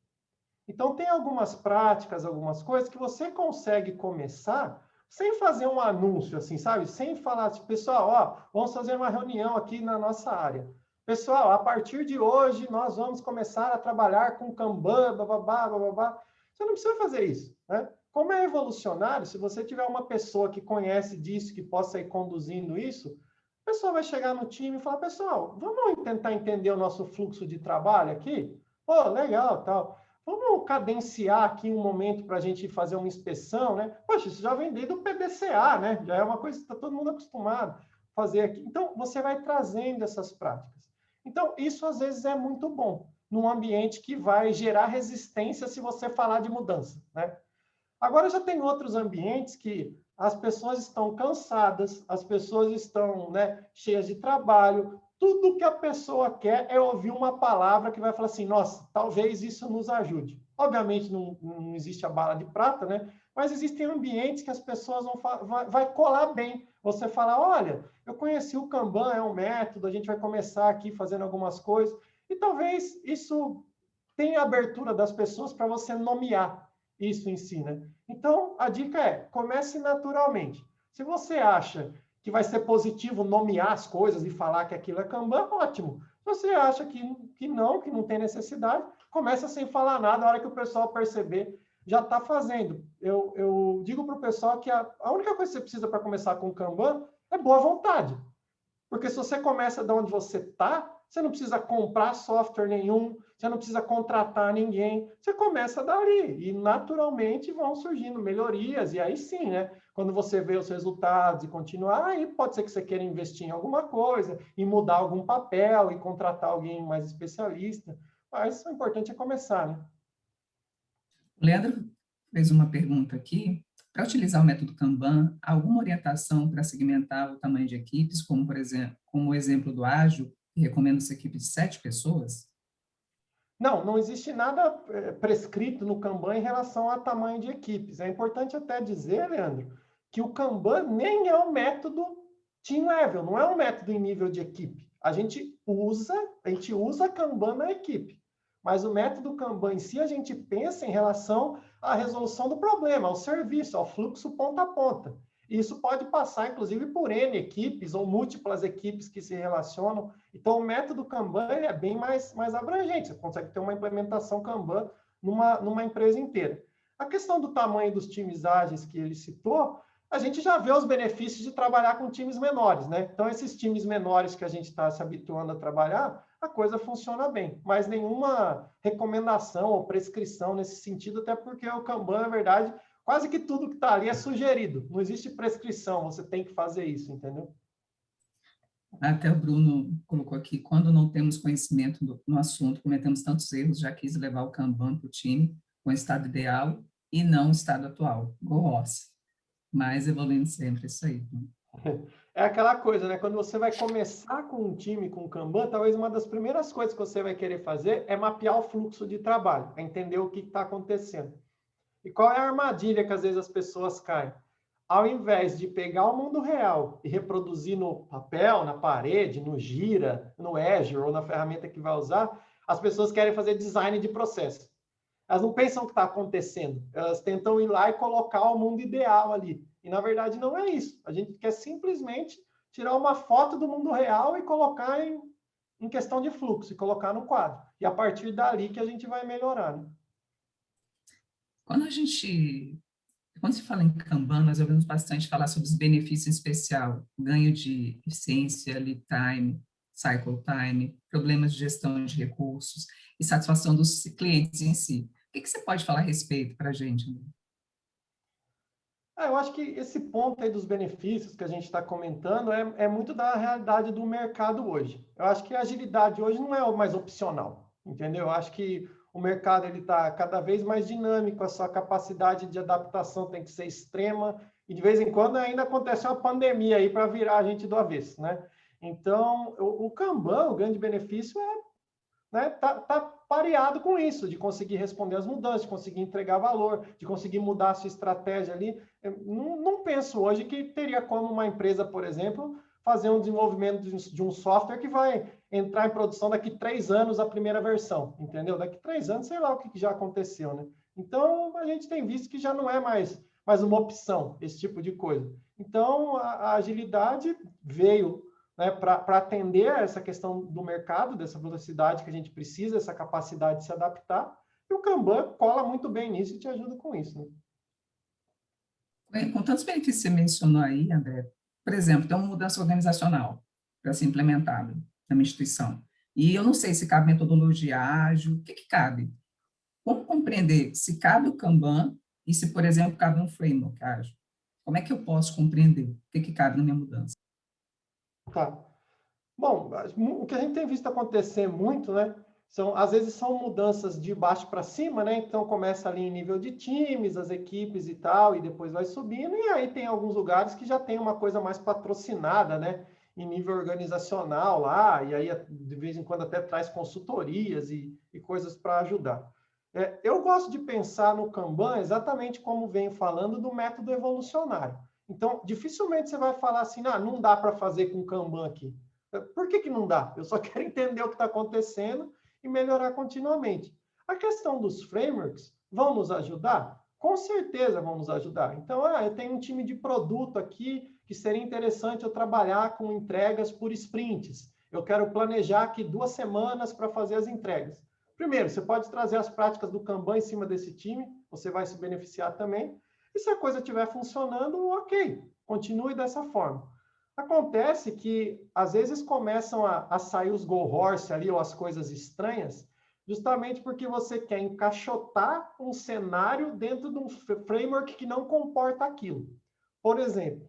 Então, tem algumas práticas, algumas coisas que você consegue começar sem fazer um anúncio, assim, sabe? Sem falar, tipo, pessoal, vamos fazer uma reunião aqui na nossa área. Pessoal, a partir de hoje, nós vamos começar a trabalhar com Kanban, bababá, bababá. Você não precisa fazer isso, né? Como é evolucionário, se você tiver uma pessoa que conhece disso, que possa ir conduzindo isso, a pessoa vai chegar no time e falar, pessoal, vamos tentar entender o nosso fluxo de trabalho aqui? Pô, legal, tal. Vamos cadenciar aqui um momento para a gente fazer uma inspeção, né? Poxa, isso já vem desde o PDCA, né? Já é uma coisa que está todo mundo acostumado a fazer aqui. Então, você vai trazendo essas práticas. Então, isso às vezes é muito bom, num ambiente que vai gerar resistência se você falar de mudança, né? Agora, já tem outros ambientes que as pessoas estão cansadas, as pessoas estão, né, cheias de trabalho, tudo que a pessoa quer é ouvir uma palavra que vai falar assim, nossa, talvez isso nos ajude. Obviamente não existe a bala de prata, né? Mas existem ambientes que as pessoas vai colar bem. Você fala, olha, eu conheci o Kanban, é um método, a gente vai começar aqui fazendo algumas coisas, e talvez isso tem a abertura das pessoas para você nomear isso em si, né? Então, a dica é, comece naturalmente. Se você acha que vai ser positivo nomear as coisas e falar que aquilo é Kanban, ótimo. Se você acha que não tem necessidade, começa sem falar nada, a hora que o pessoal perceber, já está fazendo. Eu digo para o pessoal que a única coisa que você precisa para começar com o Kanban é boa vontade. Porque se você começa de onde você está, você não precisa comprar software nenhum, você não precisa contratar ninguém, você começa dali e naturalmente vão surgindo melhorias, e aí sim, né? Quando você vê os resultados e continuar, aí pode ser que você queira investir em alguma coisa, e mudar algum papel, e contratar alguém mais especialista, mas o importante é começar, né? O Leandro fez uma pergunta aqui. Para utilizar o método Kanban, há alguma orientação para segmentar o tamanho de equipes, como, por exemplo, como o exemplo do Ágil, que recomenda essa equipe de 7 pessoas? Não existe nada prescrito no Kanban em relação a tamanho de equipes. É importante até dizer, Leandro, que o Kanban nem é um método team level, não é um método em nível de equipe. A gente usa Kanban na equipe, mas o método Kanban em si a gente pensa em relação à resolução do problema, ao serviço, ao fluxo ponta a ponta. Isso pode passar, inclusive, por N equipes ou múltiplas equipes que se relacionam. Então, o método Kanban é bem mais abrangente. Você consegue ter uma implementação Kanban numa empresa inteira. A questão do tamanho dos times ágeis que ele citou, a gente já vê os benefícios de trabalhar com times menores, né? Então, esses times menores que a gente está se habituando a trabalhar, a coisa funciona bem. Mas nenhuma recomendação ou prescrição nesse sentido, até porque o Kanban, na verdade, quase que tudo que está ali é sugerido. Não existe prescrição, você tem que fazer isso, entendeu? Até o Bruno colocou aqui, quando não temos conhecimento no assunto, cometemos tantos erros, já quis levar o Kanban para o time, com o estado ideal e não o estado atual. Gosto. Mas evoluindo sempre, isso aí. É aquela coisa, né? Quando você vai começar com um time, com o Kanban, talvez uma das primeiras coisas que você vai querer fazer é mapear o fluxo de trabalho, é entender o que está acontecendo. E qual é a armadilha que às vezes as pessoas caem? Ao invés de pegar o mundo real e reproduzir no papel, na parede, no Gira, no Azure ou na ferramenta que vai usar, as pessoas querem fazer design de processo. Elas não pensam o que está acontecendo. Elas tentam ir lá e colocar o mundo ideal ali. E, na verdade, não é isso. A gente quer simplesmente tirar uma foto do mundo real e colocar em questão de fluxo, e colocar no quadro. E a partir dali que a gente vai melhorar, né? Quando se fala em Kanban, nós ouvimos bastante falar sobre os benefícios em especial, ganho de eficiência, lead time, cycle time, problemas de gestão de recursos e satisfação dos clientes em si. O que você pode falar a respeito para a gente? Eu acho que esse ponto aí dos benefícios que a gente está comentando é muito da realidade do mercado hoje. Eu acho que a agilidade hoje não é mais opcional, entendeu? Eu acho que o mercado está cada vez mais dinâmico, a sua capacidade de adaptação tem que ser extrema, e de vez em quando ainda acontece uma pandemia aí para virar a gente do avesso, né? Então, o Kanban, o grande benefício né, tá pareado com isso, de conseguir responder às mudanças, de conseguir entregar valor, de conseguir mudar a sua estratégia ali. Eu não penso hoje que teria como uma empresa, por exemplo, fazer um desenvolvimento de um software que vai entrar em produção daqui 3 anos a primeira versão, entendeu? Daqui 3 anos, sei lá o que já aconteceu, né? Então, a gente tem visto que já não é mais uma opção, esse tipo de coisa. Então, a agilidade veio, né, para atender a essa questão do mercado, dessa velocidade que a gente precisa, essa capacidade de se adaptar, e o Kanban cola muito bem nisso e te ajuda com isso, né? Com tantos benefícios que você mencionou aí, André, por exemplo, tem uma mudança organizacional para ser implementada na minha instituição, e eu não sei se cabe metodologia ágil, o que cabe? Como compreender se cabe o Kanban e se, por exemplo, cabe um framework ágil? Como é que eu posso compreender o que cabe na minha mudança? Tá. Bom, o que a gente tem visto acontecer muito, né? Às vezes são mudanças de baixo para cima, né? Então começa ali em nível de times, as equipes e tal, e depois vai subindo, e aí tem alguns lugares que já tem uma coisa mais patrocinada, né? Em nível organizacional lá, e aí de vez em quando até traz consultorias e coisas para ajudar. Eu gosto de pensar no Kanban exatamente como venho falando do método evolucionário. Então, dificilmente você vai falar assim, não dá para fazer com Kanban aqui. Por que não dá? Eu só quero entender o que está acontecendo e melhorar continuamente. A questão dos frameworks vão nos ajudar? Com certeza vão nos ajudar. Então, eu tenho um time de produto aqui que seria interessante eu trabalhar com entregas por sprints. Eu quero planejar aqui 2 semanas para fazer as entregas. Primeiro, você pode trazer as práticas do Kanban em cima desse time, você vai se beneficiar também. E se a coisa estiver funcionando, ok, continue dessa forma. Acontece que, às vezes, começam a sair os go horse ali, ou as coisas estranhas, justamente porque você quer encaixotar um cenário dentro de um framework que não comporta aquilo. Por exemplo,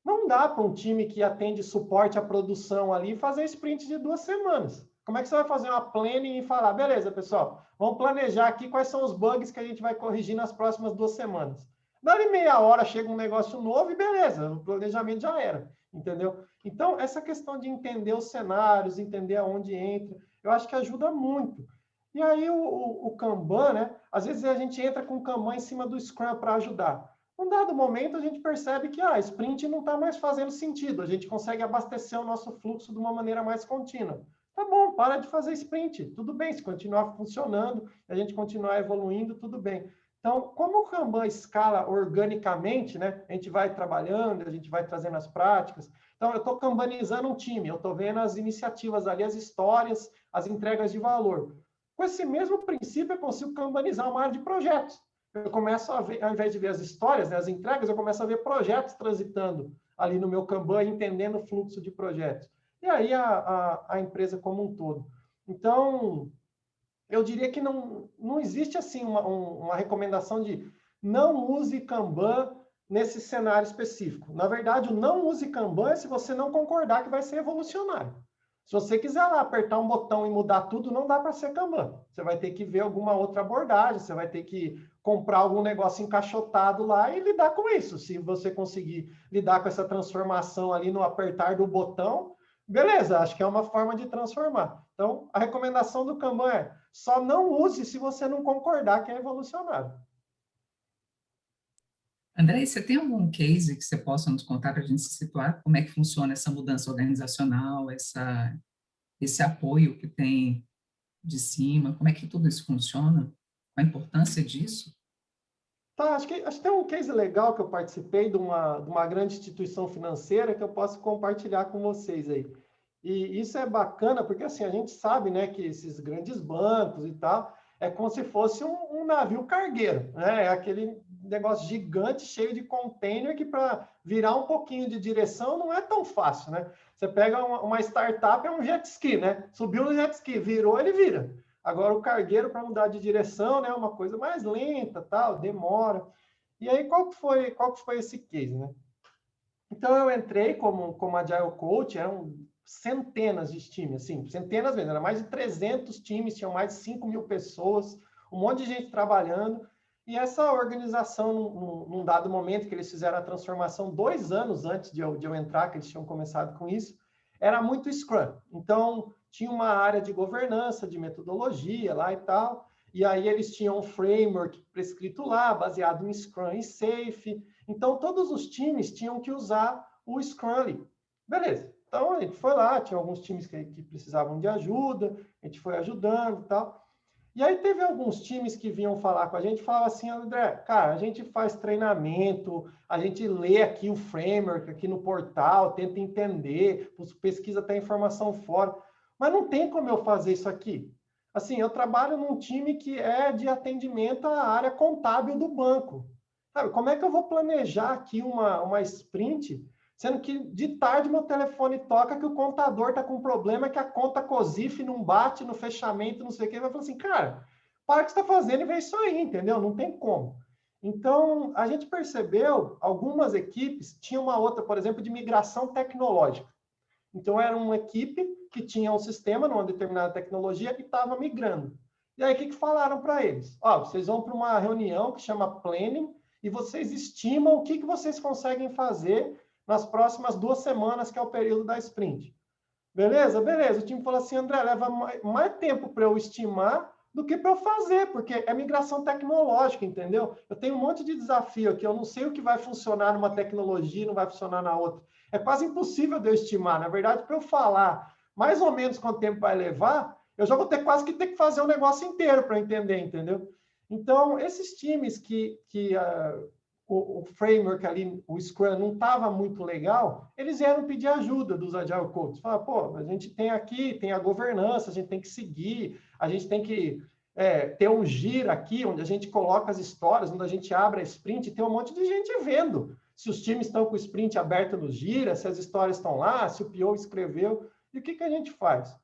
não dá para um time que atende suporte à produção ali fazer sprint de 2 semanas. Como é que você vai fazer uma planning e falar, beleza, pessoal, vamos planejar aqui quais são os bugs que a gente vai corrigir nas próximas 2 semanas. Dali meia hora chega um negócio novo e beleza, o planejamento já era, entendeu? Então, essa questão de entender os cenários, entender aonde entra, eu acho que ajuda muito. E aí o Kanban, né? Às vezes a gente entra com o Kanban em cima do Scrum para ajudar. Num dado momento, a gente percebe que sprint não está mais fazendo sentido. A gente consegue abastecer o nosso fluxo de uma maneira mais contínua. Tá bom, para de fazer sprint. Tudo bem, se continuar funcionando, a gente continuar evoluindo, tudo bem. Então, como o Kanban escala organicamente, né? A gente vai trabalhando, a gente vai trazendo as práticas. Então, eu estou kanbanizando um time, eu estou vendo as iniciativas ali, as histórias, as entregas de valor. Com esse mesmo princípio, eu consigo kanbanizar uma área de projetos. Eu começo a ver, ao invés de ver as histórias, né, as entregas, eu começo a ver projetos transitando ali no meu Kanban, entendendo o fluxo de projetos. E aí a empresa como um todo. Então, eu diria que não existe assim uma recomendação de não use Kanban nesse cenário específico. Na verdade, o não use Kanban é se você não concordar que vai ser evolucionário. Se você quiser lá apertar um botão e mudar tudo, não dá para ser Kanban. Você vai ter que ver alguma outra abordagem, você vai ter que comprar algum negócio encaixotado lá e lidar com isso. Se você conseguir lidar com essa transformação ali no apertar do botão, beleza, acho que é uma forma de transformar. Então, a recomendação do Kanban é só não use se você não concordar que é evolucionário. André, você tem algum case que você possa nos contar para a gente se situar? Como é que funciona essa mudança organizacional, esse apoio que tem de cima? Como é que tudo isso funciona? A importância disso? Tá, acho que tem um case legal que eu participei de uma grande instituição financeira que eu posso compartilhar com vocês aí. E isso é bacana porque, assim, a gente sabe, né, que esses grandes bancos e tal, é como se fosse um navio cargueiro, né? É aquele negócio gigante, cheio de container, que para virar um pouquinho de direção não é tão fácil, né? Você pega uma startup, é um jet ski, né? Subiu no jet ski, virou, ele vira. Agora, o cargueiro, para mudar de direção, né, é uma coisa mais lenta, tal, demora. E aí, qual que foi esse case, né? Então, eu entrei como Agile Coach, eram centenas de times, assim, centenas mesmo, era mais de 300 times, tinham mais de 5.000 pessoas, um monte de gente trabalhando, e essa organização, num dado momento que eles fizeram a transformação 2 anos antes de eu entrar, que eles tinham começado com isso, era muito Scrum. Então, tinha uma área de governança, de metodologia lá e tal, e aí eles tinham um framework prescrito lá, baseado em Scrum e Safe. Então, todos os times tinham que usar o Scrum ali. Beleza. Então, a gente foi lá, tinha alguns times que precisavam de ajuda, a gente foi ajudando e tal. E aí teve alguns times que vinham falar com a gente, falavam assim, André, cara, a gente faz treinamento, a gente lê aqui o framework aqui no portal, tenta entender, pesquisa até informação fora, mas não tem como eu fazer isso aqui. Assim, eu trabalho num time que é de atendimento à área contábil do banco. Sabe, como é que eu vou planejar aqui uma sprint, sendo que de tarde meu telefone toca que o contador está com um problema, que a conta COSIF não bate no fechamento, não sei o quê. Vai falar assim, cara, para o que você está fazendo e vê isso aí, entendeu? Não tem como. Então, a gente percebeu, algumas equipes tinham uma outra, por exemplo, de migração tecnológica. Então, era uma equipe que tinha um sistema numa determinada tecnologia e estava migrando. E aí, o que falaram para eles? Ó, vocês vão para uma reunião que chama Planning e vocês estimam o que vocês conseguem fazer nas próximas 2 semanas, que é o período da sprint. Beleza? Beleza. O time falou assim, André, leva mais tempo para eu estimar do que para eu fazer, porque é migração tecnológica, entendeu? Eu tenho um monte de desafio aqui, eu não sei o que vai funcionar numa tecnologia e não vai funcionar na outra. É quase impossível de eu estimar. Na verdade, para eu falar mais ou menos quanto tempo vai levar, eu já vou ter quase que ter que fazer o negócio inteiro para entender, entendeu? Então, esses times que o framework ali, o Scrum, não estava muito legal, eles vieram pedir ajuda dos Agile Coaches. Falaram, pô, a gente tem aqui, tem a governança, a gente tem que seguir, a gente tem que ter um Gira aqui, onde a gente coloca as histórias, onde a gente abre a sprint, e tem um monte de gente vendo se os times estão com o sprint aberto no Gira, se as histórias estão lá, se o PO escreveu, e o que a gente faz?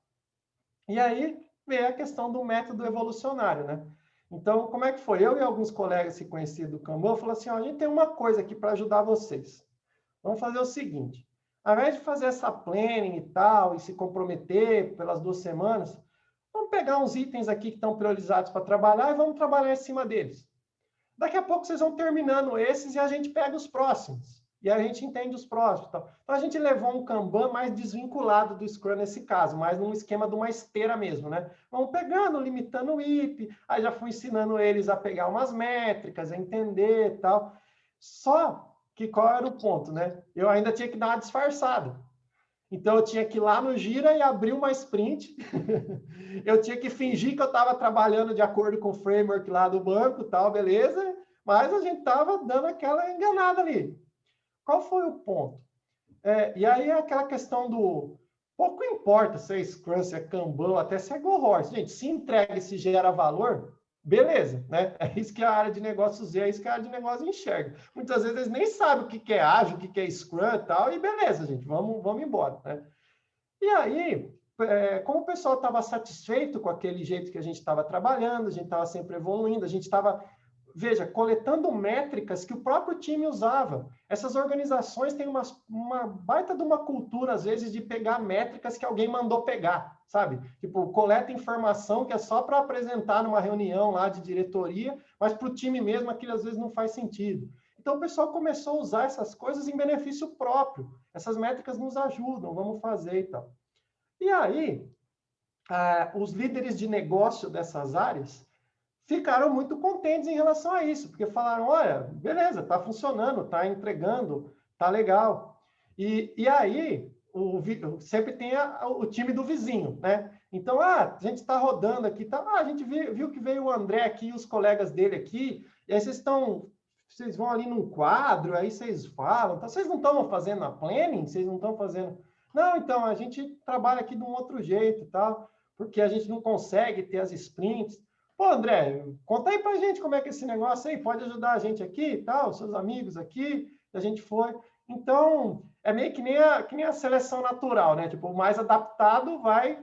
E aí veio a questão do método evolucionário, né? Então, como é que foi? Eu e alguns colegas que conheciam do Kanban falaram assim, ó, a gente tem uma coisa aqui para ajudar vocês. Vamos fazer o seguinte, ao invés de fazer essa planning e tal, e se comprometer pelas 2 semanas, vamos pegar uns itens aqui que estão priorizados para trabalhar e vamos trabalhar em cima deles. Daqui a pouco vocês vão terminando esses e a gente pega os próximos. E a gente entende os próximos. Então, a gente levou um Kanban mais desvinculado do Scrum nesse caso, mais num esquema de uma esteira mesmo, né? Vamos pegando, limitando o IP, aí já fui ensinando eles a pegar umas métricas, a entender e tal. Só que qual era o ponto, né? Eu ainda tinha que dar uma disfarçada. Então, eu tinha que ir lá no Gira e abrir uma sprint. Eu tinha que fingir que eu estava trabalhando de acordo com o framework lá do banco, tal, beleza? Mas a gente estava dando aquela enganada ali. Qual foi o ponto? E aí é aquela questão do... Pouco importa se é Scrum, se é Kanban, até se é Go Horse. Gente, se entrega e se gera valor, beleza, né? É isso que a área de negócios vê, é isso que a área de negócios enxerga. Muitas vezes eles nem sabem o que é ágil, o que é Scrum e tal, e beleza, gente, vamos embora, né? E aí, como o pessoal estava satisfeito com aquele jeito que a gente estava trabalhando, a gente estava sempre evoluindo, a gente estava, veja, coletando métricas que o próprio time usava. Essas organizações têm uma baita de uma cultura, às vezes, de pegar métricas que alguém mandou pegar, sabe? Tipo, coleta informação que é só para apresentar numa reunião lá de diretoria, mas para o time mesmo aquilo às vezes não faz sentido. Então, o pessoal começou a usar essas coisas em benefício próprio. Essas métricas nos ajudam, vamos fazer e tal. E aí, os líderes de negócio dessas áreas ficaram muito contentes em relação a isso, porque falaram, olha, beleza, está funcionando, está entregando, está legal. E aí, sempre tem o time do vizinho, né? Então, a gente está rodando aqui, a gente viu que veio o André aqui, os colegas dele aqui, e aí vocês vão ali num quadro, aí vocês falam, então, vocês não estão fazendo a planning? Vocês não estão fazendo... Não, então, a gente trabalha aqui de um outro jeito e tal, porque a gente não consegue ter as sprints. Pô, André, conta aí pra gente como é que é esse negócio aí, pode ajudar a gente aqui e tal, seus amigos aqui, a gente foi. Então, é meio que nem a seleção natural, né? Tipo, o mais adaptado vai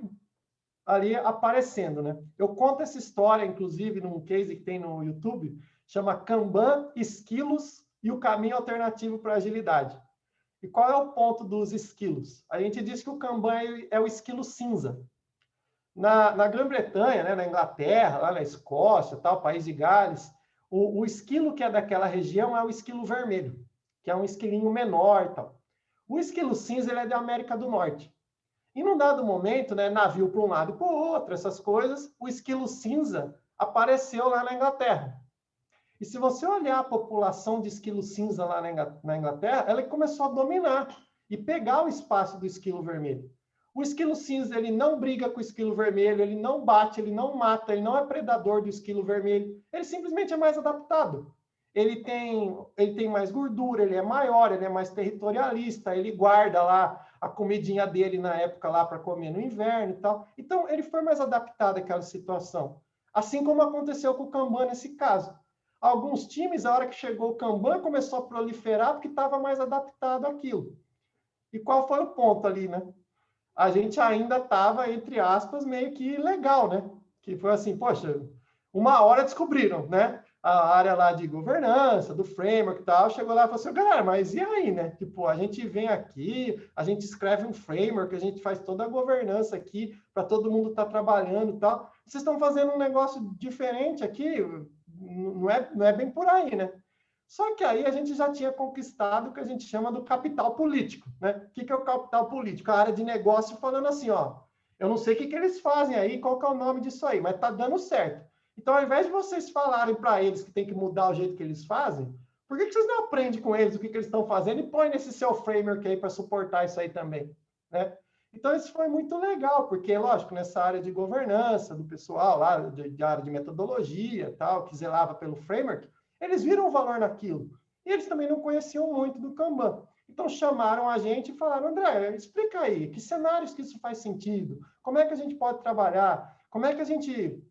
ali aparecendo, né? Eu conto essa história, inclusive, num case que tem no YouTube, chama Kanban, Esquilos e o Caminho Alternativo para a Agilidade. E qual é o ponto dos esquilos? A gente diz que o Kanban é o esquilo cinza. Na Grã-Bretanha, né, na Inglaterra, lá na Escócia, tal, País de Gales, o esquilo que é daquela região é o esquilo vermelho, que é um esquilinho menor e tal. O esquilo cinza ele é da América do Norte. E num dado momento, né, navio para um lado e para o outro, essas coisas, o esquilo cinza apareceu lá na Inglaterra. E se você olhar a população de esquilo cinza lá na Inglaterra, ela começou a dominar e pegar o espaço do esquilo vermelho. O esquilo cinza, ele não briga com o esquilo vermelho, ele não bate, ele não mata, ele não é predador do esquilo vermelho, ele simplesmente é mais adaptado. Ele tem mais gordura, ele é maior, ele é mais territorialista, ele guarda lá a comidinha dele na época lá para comer no inverno e tal. Então, ele foi mais adaptado àquela situação. Assim como aconteceu com o Kanban nesse caso. Alguns times, a hora que chegou o Kanban, começou a proliferar porque estava mais adaptado àquilo. E qual foi o ponto ali, né? A gente ainda estava, entre aspas, meio que legal, né? Que foi assim, poxa, uma hora descobriram, né? A área lá de governança, do framework e tal, chegou lá e falou assim, galera, mas e aí, né? Tipo, a gente vem aqui, a gente escreve um framework, a gente faz toda a governança aqui, para todo mundo estar trabalhando e tal. Vocês estão fazendo um negócio diferente aqui, não é bem por aí, né? Só que aí a gente já tinha conquistado o que a gente chama do capital político, né? O que é o capital político? A área de negócio falando assim, ó, eu não sei o que eles fazem aí, qual que é o nome disso aí, mas tá dando certo. Então, ao invés de vocês falarem para eles que tem que mudar o jeito que eles fazem, por que vocês não aprendem com eles o que eles estão fazendo e põem nesse seu framework aí para suportar isso aí também, né? Então, isso foi muito legal, porque, lógico, nessa área de governança, do pessoal lá, de área de metodologia, tal, que zelava pelo framework, eles viram o valor naquilo. E eles também não conheciam muito do Kanban. Então, chamaram a gente e falaram, André, explica aí, que cenários que isso faz sentido? Como é que a gente pode trabalhar? Como é que a gente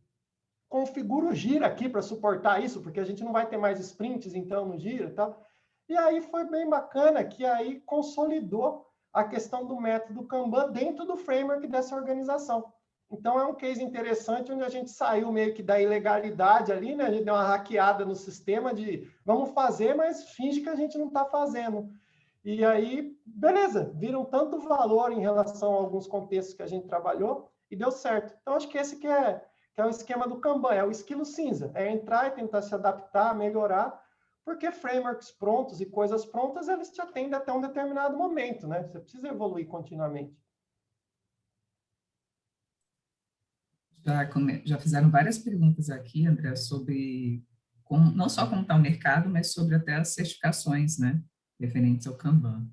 configura o Gira aqui para suportar isso? Porque a gente não vai ter mais sprints, então, no Gira e tal. E aí foi bem bacana, que aí consolidou a questão do método Kanban dentro do framework dessa organização. Então, é um case interessante, onde a gente saiu meio que da ilegalidade ali, né? A gente deu uma hackeada no sistema de vamos fazer, mas finge que a gente não está fazendo. E aí, beleza, viram tanto valor em relação a alguns contextos que a gente trabalhou e deu certo. Então, acho que esse que é o esquema do Kanban, é o esquilo cinza, é entrar e tentar se adaptar, melhorar, porque frameworks prontos e coisas prontas, eles te atendem até um determinado momento, né? Você precisa evoluir continuamente. Já fizeram várias perguntas aqui, André, sobre não só como está o mercado, mas sobre até as certificações, né, referentes ao Kanban.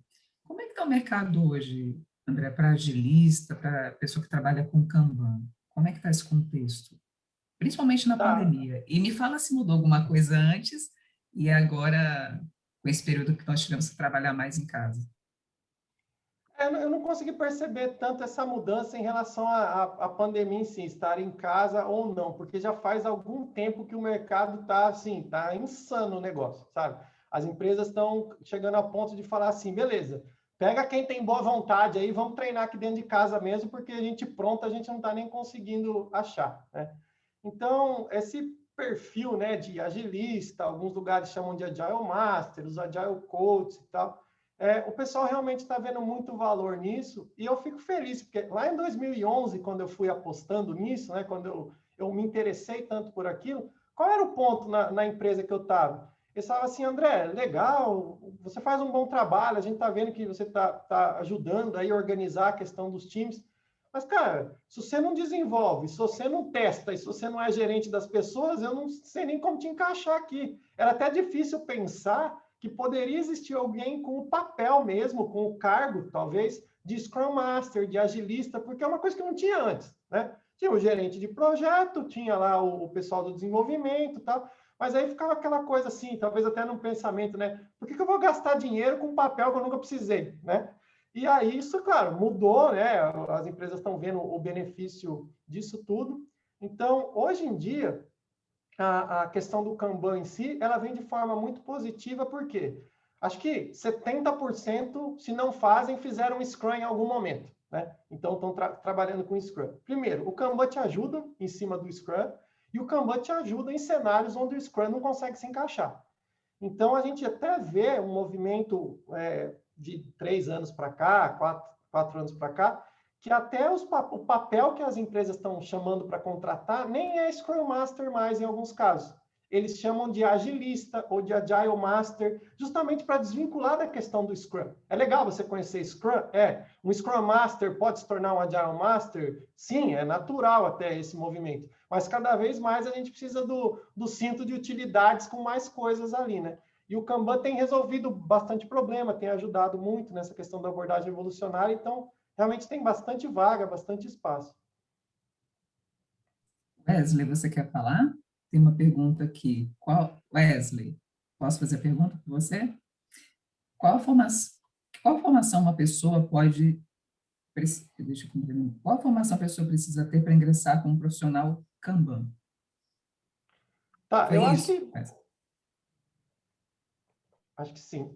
Como é que está o mercado hoje, André, para agilista, para pessoa que trabalha com Kanban? Como é que está esse contexto? Principalmente na pandemia. E me fala se mudou alguma coisa antes e agora, com esse período que nós tivemos que trabalhar mais em casa. Eu não consegui perceber tanto essa mudança em relação à pandemia em si, estar em casa ou não, porque já faz algum tempo que o mercado está assim, tá insano o negócio, sabe? As empresas estão chegando a ponto de falar assim, beleza, pega quem tem boa vontade aí, vamos treinar aqui dentro de casa mesmo, porque a gente não está nem conseguindo achar, né? Então, esse perfil, né, de agilista, alguns lugares chamam de Agile Master, os Agile Coaches e tal, o pessoal realmente está vendo muito valor nisso, e eu fico feliz, porque lá em 2011, quando eu fui apostando nisso, né, quando eu me interessei tanto por aquilo, qual era o ponto na empresa que eu estava? Eles falavam assim, André, legal, você faz um bom trabalho, a gente está vendo que você está ajudando aí a organizar a questão dos times, mas, cara, se você não desenvolve, se você não testa, e se você não é gerente das pessoas, eu não sei nem como te encaixar aqui. Era até difícil pensar que poderia existir alguém com o papel mesmo, com o cargo, talvez, de Scrum Master, de agilista, porque é uma coisa que não tinha antes, né? Tinha o gerente de projeto, tinha lá o pessoal do desenvolvimento e tal, mas aí ficava aquela coisa assim, talvez até num pensamento, né? Por que eu vou gastar dinheiro com um papel que eu nunca precisei, né? E aí isso, claro, mudou, né? As empresas estão vendo o benefício disso tudo. Então, hoje em dia, a questão do Kanban em si, ela vem de forma muito positiva, porque acho que 70%, se não fazem, fizeram Scrum em algum momento, né? Então, estão trabalhando com Scrum. Primeiro, o Kanban te ajuda em cima do Scrum, e o Kanban te ajuda em cenários onde o Scrum não consegue se encaixar. Então, a gente até vê um movimento de 3 anos para cá, 4 anos para cá, que até o papel que as empresas estão chamando para contratar nem é Scrum Master mais em alguns casos. Eles chamam de agilista ou de Agile Master, justamente para desvincular da questão do Scrum. É legal você conhecer Scrum? Um Scrum Master pode se tornar um Agile Master? Sim, é natural até esse movimento. Mas cada vez mais a gente precisa do cinto de utilidades com mais coisas ali, né? E o Kanban tem resolvido bastante problema, tem ajudado muito nessa questão da abordagem evolucionária, então realmente tem bastante vaga, bastante espaço. Wesley, você quer falar? Tem uma pergunta aqui. Wesley, posso fazer a pergunta para você? Qual formação uma pessoa pode... Deixa eu complementar. Qual formação a pessoa precisa ter para ingressar como profissional Kanban? Tá, Foi eu isso, acho que... Acho que sim.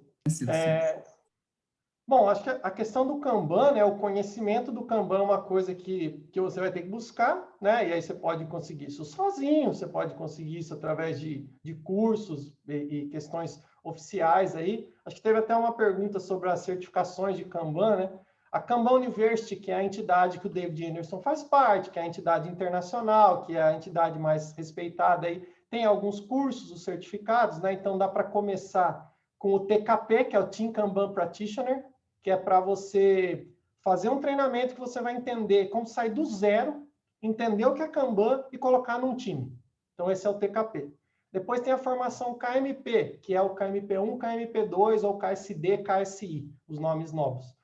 Bom, acho que a questão do Kanban, né, o conhecimento do Kanban é uma coisa que você vai ter que buscar, né? E aí você pode conseguir isso sozinho, você pode conseguir isso através de cursos e questões oficiais aí. Acho que teve até uma pergunta sobre as certificações de Kanban, né? A Kanban University, que é a entidade que o David Anderson faz parte, que é a entidade internacional, que é a entidade mais respeitada aí, tem alguns cursos, os certificados, né? Então dá para começar com o TKP, que é o Team Kanban Practitioner, que é para você fazer um treinamento que você vai entender como sair do zero, entender o que é Kanban e colocar num time. Então, esse é o TKP. Depois tem a formação KMP, que é o KMP1, KMP2 ou KSD, KSI, os nomes novos,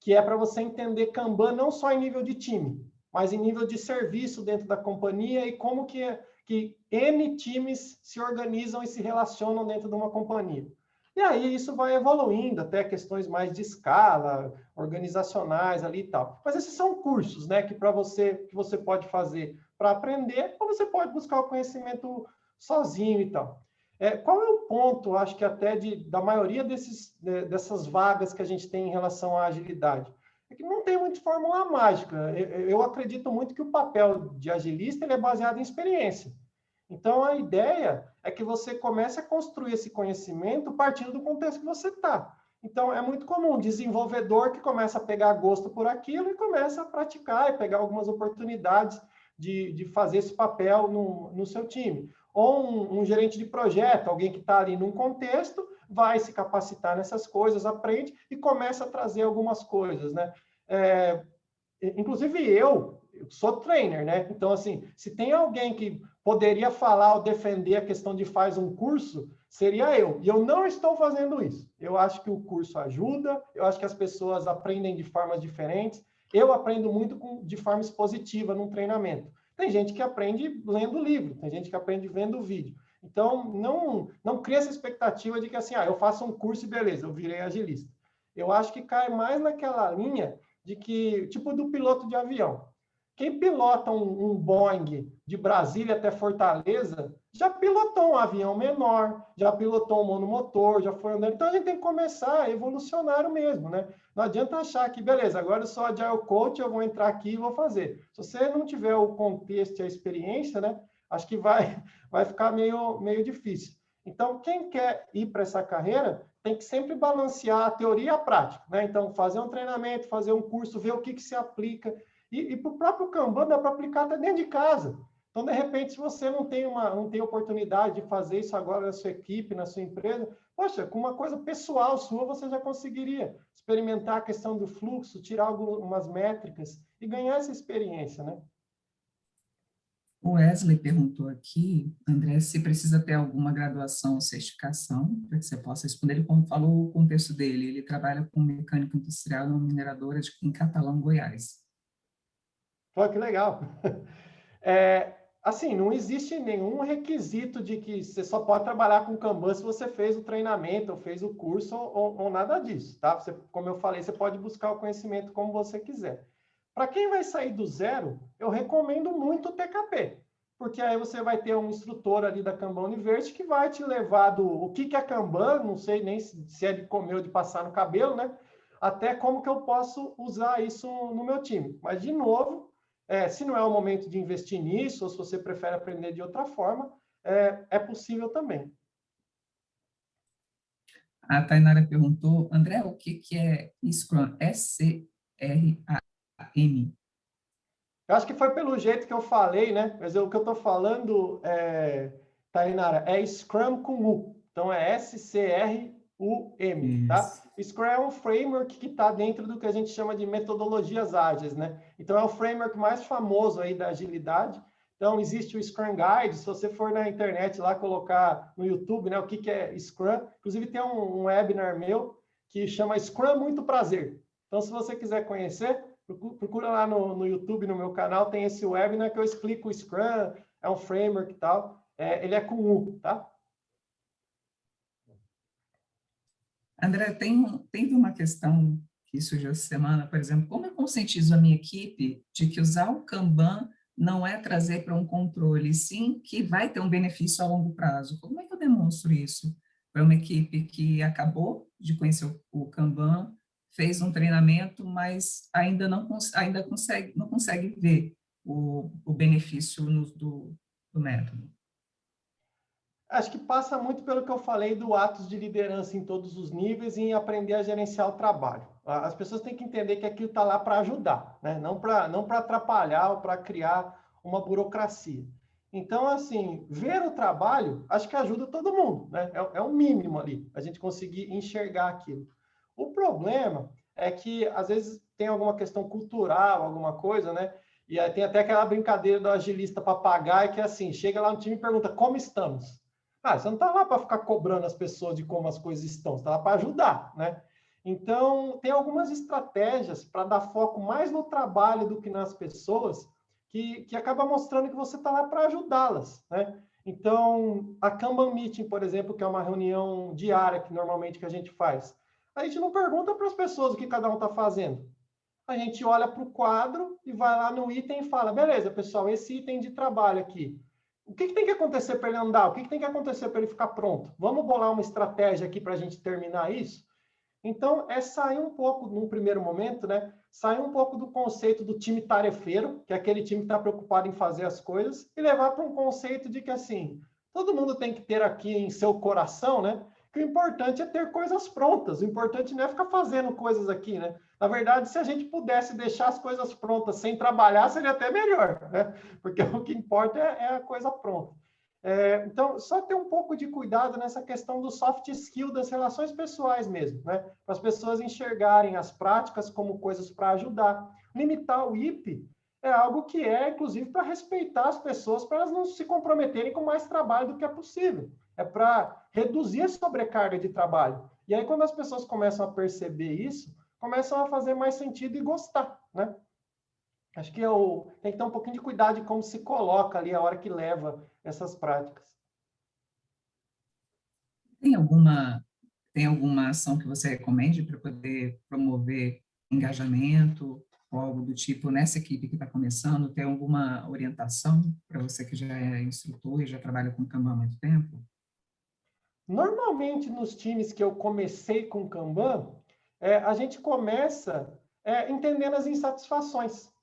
que é para você entender Kanban não só em nível de time, mas em nível de serviço dentro da companhia e como que N times se organizam e se relacionam dentro de uma companhia. E aí isso vai evoluindo até questões mais de escala, organizacionais ali e tal. Mas esses são cursos, né, que você pode fazer para aprender, ou você pode buscar o conhecimento sozinho e tal. Qual é o ponto, acho que até da maioria dessas vagas que a gente tem em relação à agilidade? É que não tem muito fórmula mágica. Eu acredito muito que o papel de agilista ele é baseado em experiência. Então, a ideia é que você comece a construir esse conhecimento partindo do contexto que você está. Então, é muito comum um desenvolvedor que começa a pegar gosto por aquilo e começa a praticar e pegar algumas oportunidades de fazer esse papel no seu time. Ou um gerente de projeto, alguém que está ali num contexto, vai se capacitar nessas coisas, aprende e começa a trazer algumas coisas, né? Inclusive eu sou trainer, né? Então, assim, se tem alguém que poderia falar ou defender a questão de faz um curso, seria eu. E eu não estou fazendo isso. Eu acho que o curso ajuda, eu acho que as pessoas aprendem de formas diferentes. Eu aprendo muito de forma expositiva num treinamento. Tem gente que aprende lendo livro, tem gente que aprende vendo vídeo. Então, não cria essa expectativa de que, assim, eu faço um curso e beleza, eu virei agilista. Eu acho que cai mais naquela linha de que, tipo do piloto de avião. Quem pilota um Boeing de Brasília até Fortaleza, já pilotou um avião menor, já pilotou um monomotor, já foi andando. Então, a gente tem que começar evolucionário mesmo, né? Não adianta achar que, beleza, agora eu sou Agile Coach, eu vou entrar aqui e vou fazer. Se você não tiver o contexto e a experiência, né? Acho que vai ficar meio difícil. Então, quem quer ir para essa carreira tem que sempre balancear a teoria e a prática, né? Então, fazer um treinamento, fazer um curso, ver o que se aplica. E para o próprio Kanban dá para aplicar até dentro de casa. Então, de repente, se você não tem oportunidade de fazer isso agora na sua equipe, na sua empresa, poxa, com uma coisa pessoal sua, você já conseguiria experimentar a questão do fluxo, tirar algumas métricas e ganhar essa experiência, né? O Wesley perguntou aqui, André, se precisa ter alguma graduação ou certificação para que você possa responder. Ele, como falou o contexto dele, ele trabalha com mecânica industrial numa mineradora em Catalão, Goiás. Pô, que legal. Assim, não existe nenhum requisito de que você só pode trabalhar com Kanban se você fez o treinamento, ou fez o curso, ou nada disso, tá? Você, como eu falei, você pode buscar o conhecimento como você quiser. Para quem vai sair do zero, eu recomendo muito o TKP, porque aí você vai ter um instrutor ali da Kanban University que vai te levar o que é Kanban, não sei nem se é de comer ou de passar no cabelo, né? Até como que eu posso usar isso no meu time. Mas, de novo, se não é o momento de investir nisso, ou se você prefere aprender de outra forma, é possível também. A Tainara perguntou, André, o que é Scrum? S-C-R-A-M. Eu acho que foi pelo jeito que eu falei, né? Mas o que eu estou falando, Tainara, é Scrum com U. Então, é S-C-R-U-M, tá? Scrum é um framework que está dentro do que a gente chama de metodologias ágeis, né? Então, é o framework mais famoso aí da agilidade. Então, existe o Scrum Guide. Se você for na internet lá, colocar no YouTube, né, o que é Scrum. Inclusive, tem um webinar meu que chama Scrum Muito Prazer. Então, se você quiser conhecer, procura lá no YouTube, no meu canal, tem esse webinar que eu explico o Scrum, é um framework e tal. Ele é com U, tá? André, teve uma questão que surgiu essa semana, por exemplo, como eu conscientizo a minha equipe de que usar o Kanban não é trazer para um controle, sim que vai ter um benefício a longo prazo? Como é que eu demonstro isso para uma equipe que acabou de conhecer o Kanban, fez um treinamento, mas ainda não consegue ver o benefício do método? Acho que passa muito pelo que eu falei do atos de liderança em todos os níveis e em aprender a gerenciar o trabalho. As pessoas têm que entender que aquilo está lá para ajudar, né? Não para atrapalhar ou para criar uma burocracia. Então, assim, ver o trabalho, acho que ajuda todo mundo, né? É o mínimo ali, a gente conseguir enxergar aquilo. O problema é que, às vezes, tem alguma questão cultural, alguma coisa, né? E aí tem até aquela brincadeira do agilista papagaio, que é assim, chega lá no time e pergunta, como estamos? Você não está lá para ficar cobrando as pessoas de como as coisas estão, você está lá para ajudar, né? Então, tem algumas estratégias para dar foco mais no trabalho do que nas pessoas, que acaba mostrando que você está lá para ajudá-las, né? Então, a Kanban Meeting, por exemplo, que é uma reunião diária que normalmente que a gente faz, a gente não pergunta para as pessoas o que cada um está fazendo. A gente olha para o quadro e vai lá no item e fala, beleza, pessoal, esse item de trabalho aqui, o que tem que acontecer para ele andar? O que tem que acontecer para ele ficar pronto? Vamos bolar uma estratégia aqui para a gente terminar isso? Então, é sair um pouco, num primeiro momento, né? Sair um pouco do conceito do time tarefeiro, que é aquele time que está preocupado em fazer as coisas, e levar para um conceito de que, assim, todo mundo tem que ter aqui em seu coração, né? Que o importante é ter coisas prontas. O importante não é ficar fazendo coisas aqui, né? Na verdade, se a gente pudesse deixar as coisas prontas sem trabalhar, seria até melhor, né? Porque o que importa é a coisa pronta. Então, só ter um pouco de cuidado nessa questão do soft skill das relações pessoais mesmo, né? Para as pessoas enxergarem as práticas como coisas para ajudar. Limitar o IP é algo que é, inclusive, para respeitar as pessoas, para elas não se comprometerem com mais trabalho do que é possível. É para reduzir a sobrecarga de trabalho. E aí, quando as pessoas começam a perceber isso, começam a fazer mais sentido e gostar, né? Acho que tem que ter um pouquinho de cuidado de como se coloca ali a hora que leva essas práticas. Tem alguma ação que você recomende para poder promover engajamento ou algo do tipo nessa equipe que está começando? Tem alguma orientação para você que já é instrutor e já trabalha com Kanban há muito tempo? Normalmente, nos times que eu comecei com Kanban, a gente começa entendendo as insatisfações.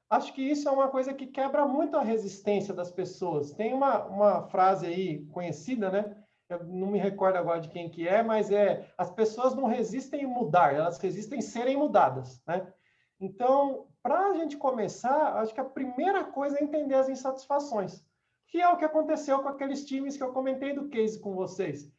Acho que isso é uma coisa que quebra muito a resistência das pessoas. Tem uma frase aí conhecida, né? Eu não me recordo agora de quem que é, mas as pessoas não resistem em mudar, elas resistem em serem mudadas, né? Então, para a gente começar, acho que a primeira coisa é entender as insatisfações, que é o que aconteceu com aqueles times que eu comentei do case com vocês.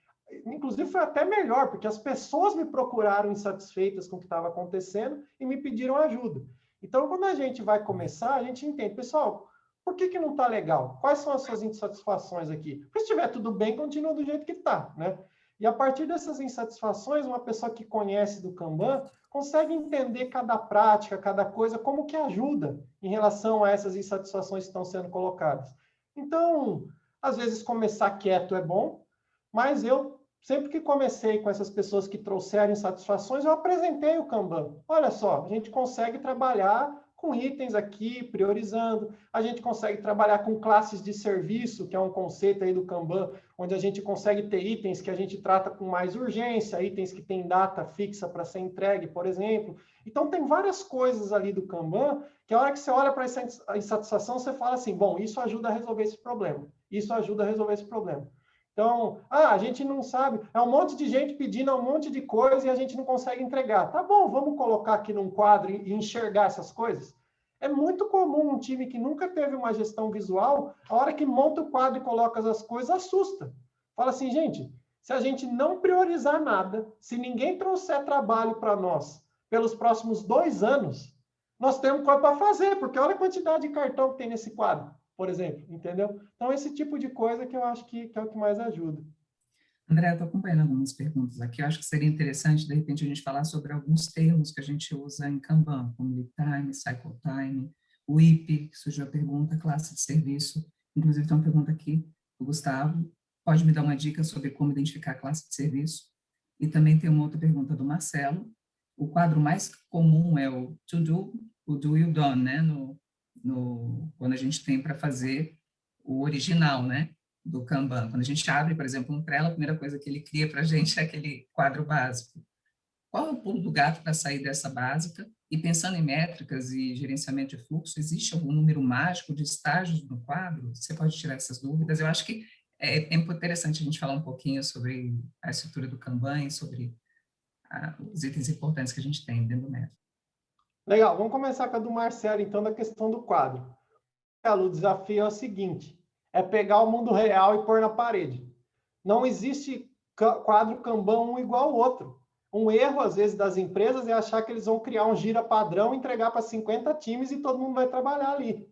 Inclusive, foi até melhor, porque as pessoas me procuraram insatisfeitas com o que estava acontecendo e me pediram ajuda. Então, quando a gente vai começar, a gente entende, pessoal, por que não está legal? Quais são as suas insatisfações aqui? Porque se estiver tudo bem, continua do jeito que está, né? E a partir dessas insatisfações, uma pessoa que conhece do Kanban consegue entender cada prática, cada coisa, como que ajuda em relação a essas insatisfações que estão sendo colocadas. Então, às vezes começar quieto é bom, mas eu, sempre que comecei com essas pessoas que trouxeram insatisfações, eu apresentei o Kanban. Olha só, a gente consegue trabalhar com itens aqui, priorizando. A gente consegue trabalhar com classes de serviço, que é um conceito aí do Kanban, onde a gente consegue ter itens que a gente trata com mais urgência, itens que têm data fixa para ser entregue, por exemplo. Então, tem várias coisas ali do Kanban, que a hora que você olha para essa insatisfação, você fala assim, bom, isso ajuda a resolver esse problema. Isso ajuda a resolver esse problema. Então, a gente não sabe, é um monte de gente pedindo um monte de coisa e a gente não consegue entregar. Tá bom, vamos colocar aqui num quadro e enxergar essas coisas? É muito comum um time que nunca teve uma gestão visual, a hora que monta o quadro e coloca as coisas, assusta. Fala assim, gente, se a gente não priorizar nada, se ninguém trouxer trabalho para nós pelos próximos 2 anos, nós temos coisa para fazer, porque olha a quantidade de cartão que tem nesse quadro, por exemplo, entendeu? Então, esse tipo de coisa que eu acho que é o que mais ajuda. André, eu estou acompanhando algumas perguntas aqui. Eu acho que seria interessante, de repente, a gente falar sobre alguns termos que a gente usa em Kanban, como lead time, cycle time, o IP, que surgiu a pergunta, classe de serviço. Inclusive, tem uma pergunta aqui do Gustavo. Pode me dar uma dica sobre como identificar a classe de serviço? E também tem uma outra pergunta do Marcelo. O quadro mais comum é o to do, o do e o done, né? Quando a gente tem para fazer o original, né? Do Kanban. Quando a gente abre, por exemplo, um Trello, a primeira coisa que ele cria para a gente é aquele quadro básico. Qual é o pulo do gato para sair dessa básica? E pensando em métricas e gerenciamento de fluxo, existe algum número mágico de estágios no quadro? Você pode tirar essas dúvidas? Eu acho que é interessante a gente falar um pouquinho sobre a estrutura do Kanban e sobre os itens importantes que a gente tem dentro do método. Legal, vamos começar com a do Marcelo, então, da questão do quadro. O desafio é o seguinte, é pegar o mundo real e pôr na parede. Não existe quadro Kanban um igual ao outro. Um erro, às vezes, das empresas é achar que eles vão criar um gira padrão, entregar para 50 times e todo mundo vai trabalhar ali.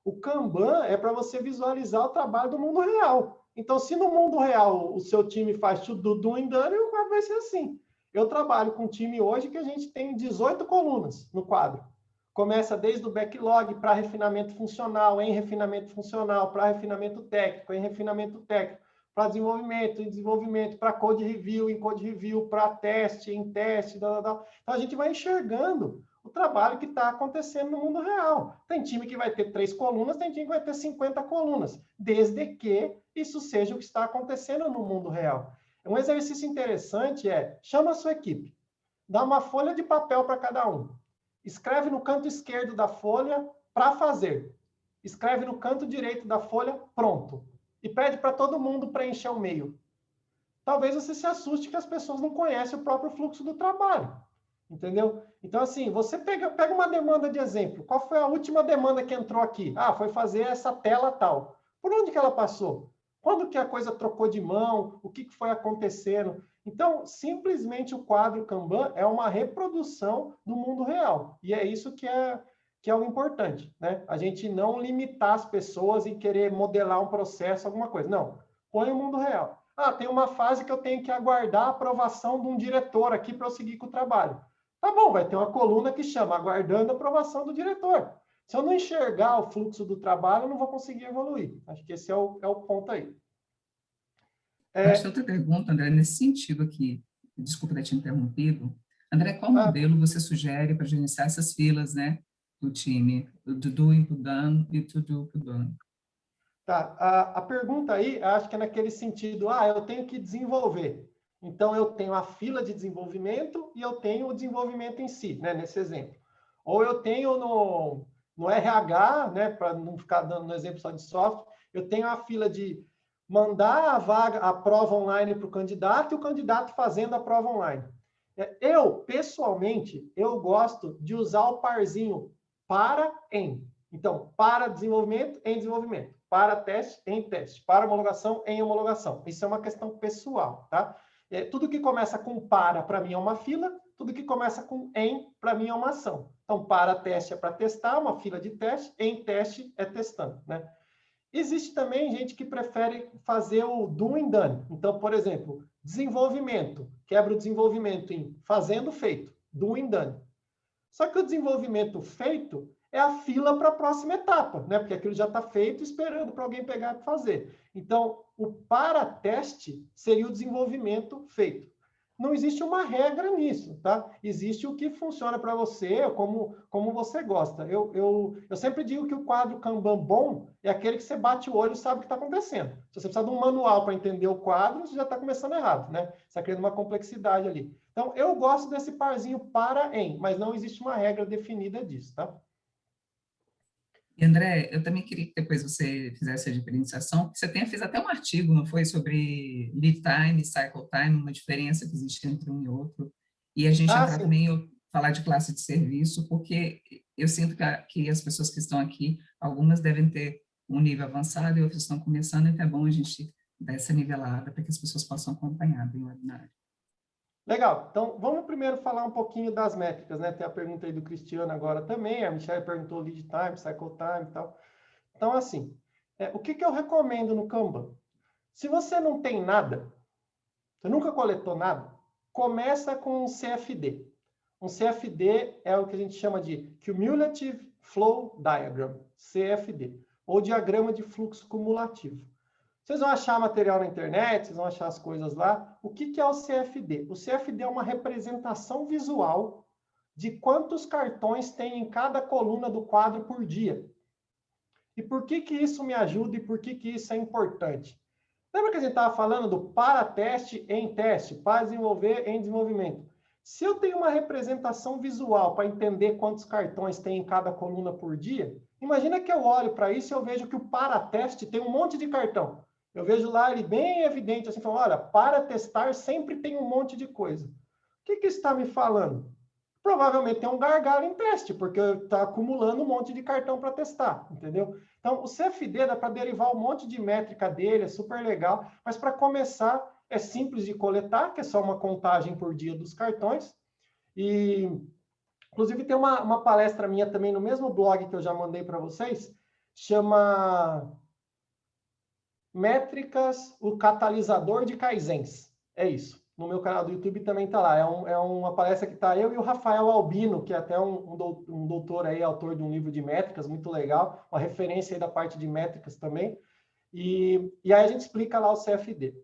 O Kanban é para você visualizar o trabalho do mundo real. Então, se no mundo real o seu time faz tudo doing done, o quadro vai ser assim. Eu trabalho com um time hoje que a gente tem 18 colunas no quadro. Começa desde o backlog para refinamento funcional, em refinamento funcional, para refinamento técnico, em refinamento técnico, para desenvolvimento, em desenvolvimento, para code review, em code review, para teste, em teste. Então, a gente vai enxergando o trabalho que está acontecendo no mundo real. Tem time que vai ter 3 colunas, tem time que vai ter 50 colunas, desde que isso seja o que está acontecendo no mundo real. Um exercício interessante chama a sua equipe, dá uma folha de papel para cada um, escreve no canto esquerdo da folha para fazer, escreve no canto direito da folha pronto, e pede para todo mundo preencher o meio. Talvez você se assuste que as pessoas não conhecem o próprio fluxo do trabalho, entendeu? Então, assim, você pega uma demanda de exemplo. Qual foi a última demanda que entrou aqui? Ah, foi fazer essa tela tal. Por onde que ela passou? Quando que a coisa trocou de mão? O que foi acontecendo? Então, simplesmente o quadro Kanban é uma reprodução do mundo real. E é isso que é o importante, né? A gente não limitar as pessoas em querer modelar um processo, alguma coisa. Não, põe o mundo real. Ah, tem uma fase que eu tenho que aguardar a aprovação de um diretor aqui para eu seguir com o trabalho. Tá bom, vai ter uma coluna que chama aguardando a aprovação do diretor. Se eu não enxergar o fluxo do trabalho, eu não vou conseguir evoluir. Acho que esse é o ponto aí. Acho que outra pergunta, André, nesse sentido aqui, desculpa ter te interrompido. André, qual modelo você sugere para gerenciar essas filas, né, do time, do doing to done e to do to done? Tá, a pergunta aí, acho que é naquele sentido, eu tenho que desenvolver. Então, eu tenho a fila de desenvolvimento e eu tenho o desenvolvimento em si, né, nesse exemplo. Ou eu tenho no RH, né, para não ficar dando no exemplo só de software, eu tenho a fila de mandar a prova online para o candidato e o candidato fazendo a prova online. Eu, pessoalmente, eu gosto de usar o parzinho para, em. Então, para desenvolvimento, em desenvolvimento. Para teste, em teste. Para homologação, em homologação. Isso é uma questão pessoal, tá? Tudo que começa com para mim, é uma fila. Tudo que começa com em, para mim, é uma ação. Então, para teste é para testar, uma fila de teste. Em teste é testando, né? Existe também gente que prefere fazer o doing done. Então, por exemplo, desenvolvimento. Quebra o desenvolvimento em fazendo, feito. Doing done. Só que o desenvolvimento feito é a fila para a próxima etapa, né? Porque aquilo já está feito, esperando para alguém pegar e fazer. Então, o para-teste seria o desenvolvimento feito. Não existe uma regra nisso, tá? Existe o que funciona para você, como você gosta. Eu sempre digo que o quadro Kanban bom é aquele que você bate o olho e sabe o que está acontecendo. Se você precisa de um manual para entender o quadro, você já está começando errado, né? Você está criando uma complexidade ali. Então, eu gosto desse parzinho para em, mas não existe uma regra definida disso, tá? E, André, eu também queria que depois você fizesse a diferenciação, você fez até um artigo, não foi, sobre lead time e cycle time, uma diferença que existe entre um e outro, e a gente entrar também, falar de classe de serviço, porque eu sinto que as pessoas que estão aqui, algumas devem ter um nível avançado e outras estão começando, então é bom a gente dar essa nivelada para que as pessoas possam acompanhar bem o webinário. Legal. Então, vamos primeiro falar um pouquinho das métricas, né? Tem a pergunta aí do Cristiano agora também, a Michelle perguntou lead time, cycle time e tal. Então, assim, o que eu recomendo no Kanban? Se você não tem nada, você nunca coletou nada, começa com um CFD. Um CFD é o que a gente chama de Cumulative Flow Diagram, CFD, ou diagrama de fluxo cumulativo. Vocês vão achar material na internet, vocês vão achar as coisas lá. O que é o CFD? O CFD é uma representação visual de quantos cartões tem em cada coluna do quadro por dia. E por que isso me ajuda e por que isso é importante? Lembra que a gente estava falando do para teste, em teste, para desenvolver, em desenvolvimento? Se eu tenho uma representação visual para entender quantos cartões tem em cada coluna por dia, imagina que eu olho para isso e eu vejo que o para teste tem um monte de cartão. Eu vejo lá ele bem evidente, assim, falando, olha, para testar sempre tem um monte de coisa. O que isso está me falando? Provavelmente tem um gargalo em teste, porque está acumulando um monte de cartão para testar, entendeu? Então, o CFD dá para derivar um monte de métrica dele, é super legal, mas para começar é simples de coletar, que é só uma contagem por dia dos cartões. E, inclusive, tem uma palestra minha também no mesmo blog que eu já mandei para vocês, chama Métricas, o catalisador de Kaizens. É isso. no meu canal do YouTube também está lá. É uma palestra que está eu e o Rafael Albino, que é até um doutor aí, autor de um livro de métricas, muito legal, uma referência aí da parte de métricas também. E aí a gente explica lá o CFD.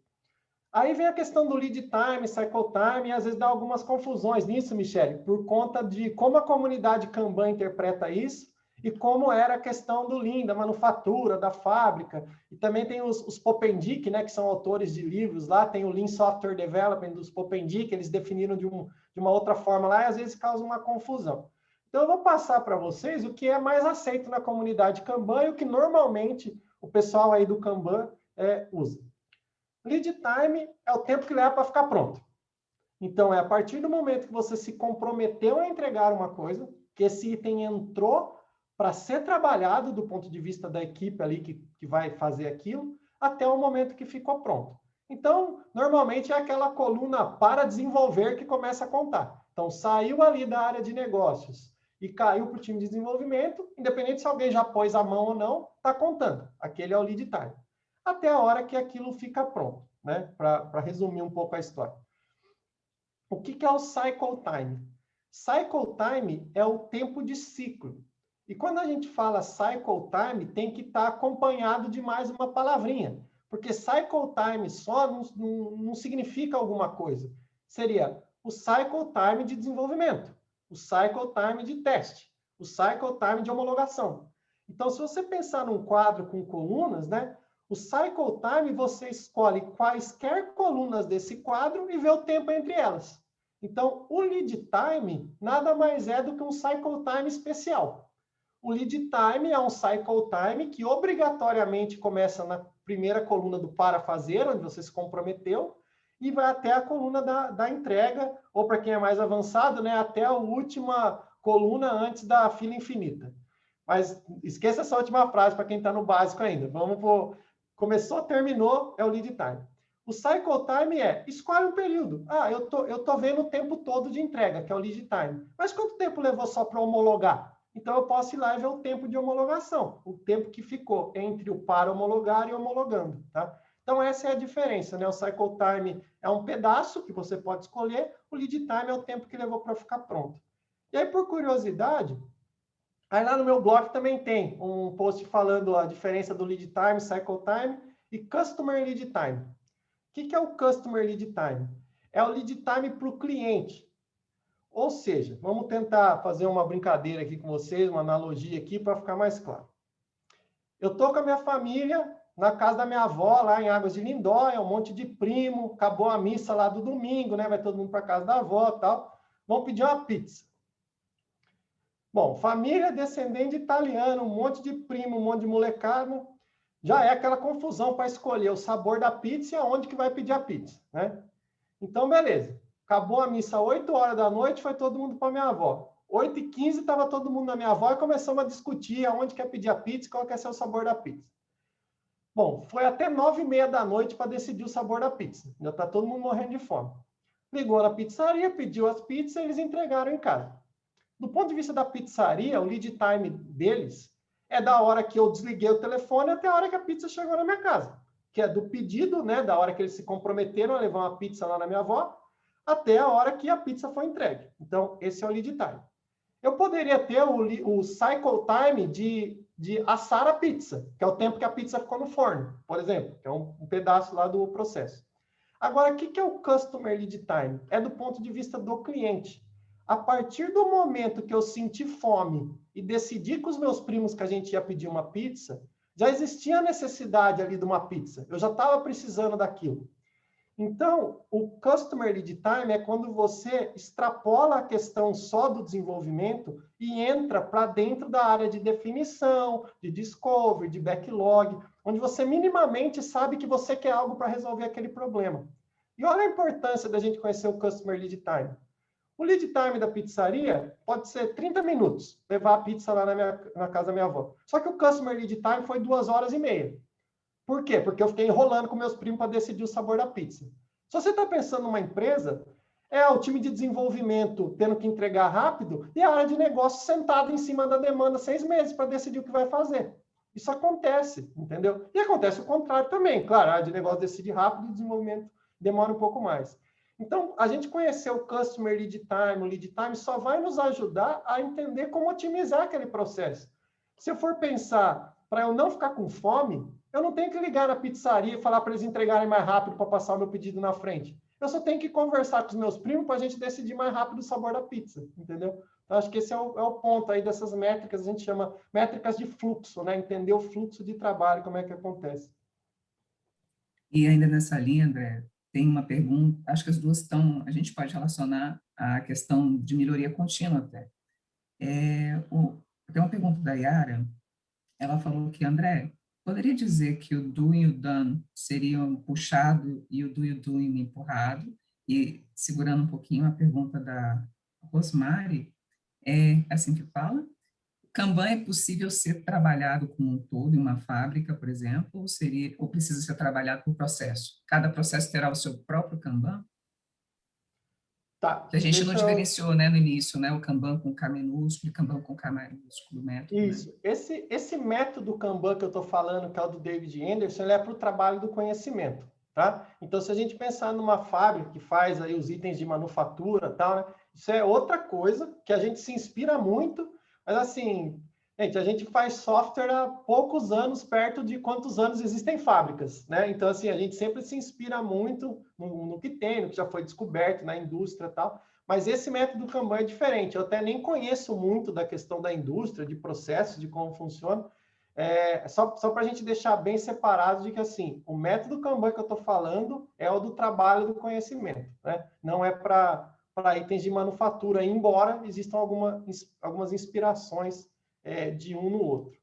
Aí vem a questão do lead time, cycle time, e às vezes dá algumas confusões nisso, Michele, por conta de como a comunidade Kanban interpreta isso e como era a questão do Lean, da manufatura, da fábrica. E também tem os Popendik, né, que são autores de livros lá, tem o Lean Software Development dos Popendik, eles definiram de uma outra forma lá e às vezes causa uma confusão. Então eu vou passar para vocês o que é mais aceito na comunidade Kanban e o que normalmente o pessoal aí do Kanban usa. Lead time é o tempo que leva para ficar pronto. Então, é a partir do momento que você se comprometeu a entregar uma coisa, que esse item entrou para ser trabalhado do ponto de vista da equipe ali que vai fazer aquilo, até o momento que ficou pronto. Então, normalmente é aquela coluna para desenvolver que começa a contar. Então, saiu ali da área de negócios e caiu para o time de desenvolvimento, independente se alguém já pôs a mão ou não, está contando. Aquele é o lead time. Até a hora que aquilo fica pronto, né? Para resumir um pouco a história. O que é o cycle time? Cycle time é o tempo de ciclo. E quando a gente fala cycle time, tem que estar acompanhado de mais uma palavrinha. Porque cycle time só não significa alguma coisa. Seria o cycle time de desenvolvimento, o cycle time de teste, o cycle time de homologação. Então, se você pensar num quadro com colunas, né? O cycle time, você escolhe quaisquer colunas desse quadro e vê o tempo entre elas. Então, o lead time nada mais é do que um cycle time especial. O lead time é um cycle time que obrigatoriamente começa na primeira coluna do para fazer, onde você se comprometeu, e vai até a coluna da entrega, ou para quem é mais avançado, né, até a última coluna antes da fila infinita. Mas esqueça essa última frase para quem está no básico ainda. Vamos por... Começou, terminou, é o lead time. O cycle time escolhe um período. Eu tô vendo o tempo todo de entrega, que é o lead time. Mas quanto tempo levou só para homologar? Então, eu posso ir lá e ver o tempo de homologação, o tempo que ficou entre o para homologar e homologando, tá? Então, essa é a diferença, né? O cycle time é um pedaço que você pode escolher, o lead time é o tempo que levou para ficar pronto. E aí, por curiosidade, aí lá no meu blog também tem um post falando a diferença do lead time, cycle time e customer lead time. O que é o customer lead time? É o lead time para o cliente. Ou seja, vamos tentar fazer uma brincadeira aqui com vocês, uma analogia aqui para ficar mais claro. Eu estou com a minha família na casa da minha avó, lá em Águas de Lindóia, um monte de primo, acabou a missa lá do domingo, né? Vai todo mundo para casa da avó e tal. Vamos pedir uma pizza. Bom, família descendente italiana, um monte de primo, um monte de molecada, já é aquela confusão para escolher o sabor da pizza e aonde que vai pedir a pizza, né? Então, beleza. Acabou a missa 8 horas da noite, foi todo mundo para minha avó. 8h15 estava todo mundo na minha avó e começamos a discutir aonde quer pedir a pizza e qual quer ser o sabor da pizza. Bom, foi até 9h30 da noite para decidir o sabor da pizza. Já está todo mundo morrendo de fome. Ligou na pizzaria, pediu as pizzas e eles entregaram em casa. Do ponto de vista da pizzaria, o lead time deles é da hora que eu desliguei o telefone até a hora que a pizza chegou na minha casa. Que é do pedido, né, da hora que eles se comprometeram a levar uma pizza lá na minha avó, até a hora que a pizza foi entregue. Então, esse é o lead time. Eu poderia ter o cycle time de assar a pizza, que é o tempo que a pizza ficou no forno, por exemplo, que é um pedaço lá do processo. Agora, o que é o customer lead time? É do ponto de vista do cliente. A partir do momento que eu senti fome e decidi com os meus primos que a gente ia pedir uma pizza, já existia a necessidade ali de uma pizza. Eu já estava precisando daquilo. Então, o Customer Lead Time é quando você extrapola a questão só do desenvolvimento e entra para dentro da área de definição, de discovery, de backlog, onde você minimamente sabe que você quer algo para resolver aquele problema. E olha a importância da gente conhecer o Customer Lead Time. O lead time da pizzaria pode ser 30 minutos, levar a pizza lá na casa da minha avó. Só que o Customer Lead Time foi 2h30. Por quê? Porque eu fiquei enrolando com meus primos para decidir o sabor da pizza. Se você está pensando numa empresa, é o time de desenvolvimento tendo que entregar rápido e a área de negócio sentada em cima da demanda 6 meses para decidir o que vai fazer. Isso acontece, entendeu? E acontece o contrário também. Claro, a área de negócio decide rápido e o desenvolvimento demora um pouco mais. Então, a gente conhecer o Customer Lead Time, o Lead Time, só vai nos ajudar a entender como otimizar aquele processo. Se eu for pensar, para eu não ficar com fome, eu não tenho que ligar na pizzaria e falar para eles entregarem mais rápido para passar o meu pedido na frente. Eu só tenho que conversar com os meus primos para a gente decidir mais rápido o sabor da pizza, entendeu? Então, acho que esse é o ponto aí dessas métricas, a gente chama métricas de fluxo, né? Entender o fluxo de trabalho, como é que acontece. E ainda nessa linha, André, tem uma pergunta, acho que as duas estão, a gente pode relacionar a questão de melhoria contínua até. Tem uma pergunta da Yara, ela falou que, André, poderia dizer que o doing e o done seriam puxado e o do e o doing empurrado? E, segurando um pouquinho a pergunta da Rosmari, é assim que fala? Kanban é possível ser trabalhado como um todo em uma fábrica, por exemplo, ou precisa ser trabalhado por processo? Cada processo terá o seu próprio Kanban? Tá, Que a gente não diferenciou, né, no início, né, o Kanban com K minúsculo e Kanban com K maiúsculo, método. Isso. Né? Esse método Kanban que eu estou falando, que é o do David Anderson, ele é para o trabalho do conhecimento, tá? Então, se a gente pensar numa fábrica que faz aí os itens de manufatura e tal, né? Isso é outra coisa que a gente se inspira muito, mas assim, gente, a gente faz software há poucos anos, perto de quantos anos existem fábricas, né? Então, assim, a gente sempre se inspira muito no que tem, no que já foi descoberto na indústria e tal. Mas esse método Kanban é diferente. Eu até nem conheço muito da questão da indústria, de processos, de como funciona. Só para a gente deixar bem separado de que, assim, o método Kanban que eu estou falando é o do trabalho do conhecimento, né? Não é para itens de manufatura, embora existam algumas inspirações de um no outro.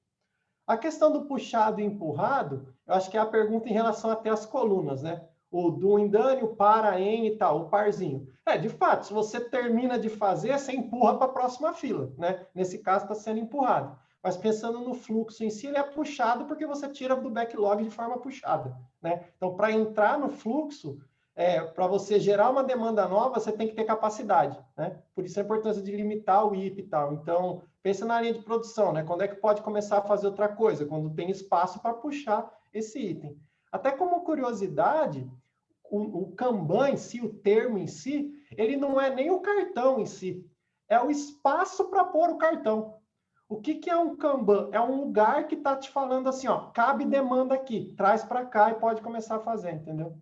A questão do puxado e empurrado, eu acho que é a pergunta em relação até às colunas, né? O doing done, o para, em e tal, o parzinho. De fato, se você termina de fazer, você empurra para a próxima fila, né? Nesse caso, está sendo empurrado. Mas pensando no fluxo em si, ele é puxado porque você tira do backlog de forma puxada, né? Então, para entrar no fluxo, para você gerar uma demanda nova, você tem que ter capacidade, né? Por isso a importância de limitar o IP e tal. Então, pensa na linha de produção, né? Quando é que pode começar a fazer outra coisa? Quando tem espaço para puxar esse item. Até como curiosidade, o Kanban em si, o termo em si, ele não é nem o cartão em si, é o espaço para pôr o cartão. O que é um Kanban? É um lugar que está te falando assim, ó, cabe demanda aqui, traz para cá e pode começar a fazer, entendeu?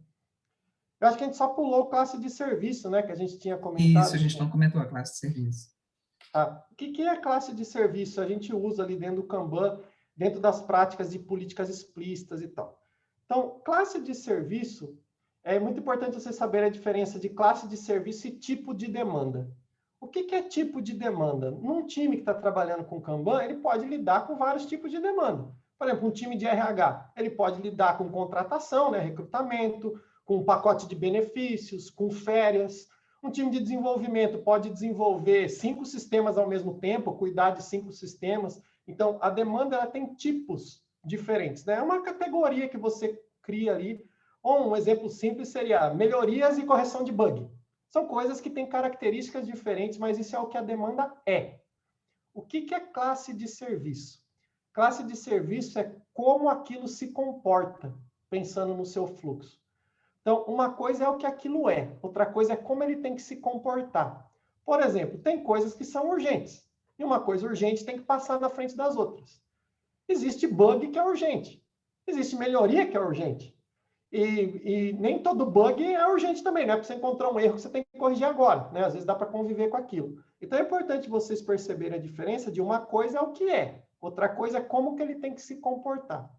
Eu acho que a gente só pulou classe de serviço, né, que a gente tinha comentado. Isso, a gente não comentou a classe de serviço. O que é a classe de serviço? A gente usa ali dentro do Kanban, dentro das práticas de políticas explícitas e tal. Então, classe de serviço, é muito importante você saber a diferença de classe de serviço e tipo de demanda. O que é tipo de demanda? Num time que está trabalhando com Kanban, ele pode lidar com vários tipos de demanda. Por exemplo, um time de RH, ele pode lidar com contratação, né, recrutamento, com um pacote de benefícios, com férias. Um time de desenvolvimento pode desenvolver 5 sistemas ao mesmo tempo, cuidar de 5 sistemas. Então, a demanda ela tem tipos diferentes, né? É uma categoria que você cria ali. Ou um exemplo simples seria melhorias e correção de bug. São coisas que têm características diferentes, mas isso é o que a demanda é. O que é classe de serviço? Classe de serviço é como aquilo se comporta, pensando no seu fluxo. Então, uma coisa é o que aquilo é, outra coisa é como ele tem que se comportar. Por exemplo, tem coisas que são urgentes, e uma coisa urgente tem que passar na frente das outras. Existe bug que é urgente, existe melhoria que é urgente. E nem todo bug é urgente também, não é para você encontrar um erro que você tem que corrigir agora, né? Às vezes dá para conviver com aquilo. Então é importante vocês perceberem a diferença de uma coisa é o que é, outra coisa é como que ele tem que se comportar.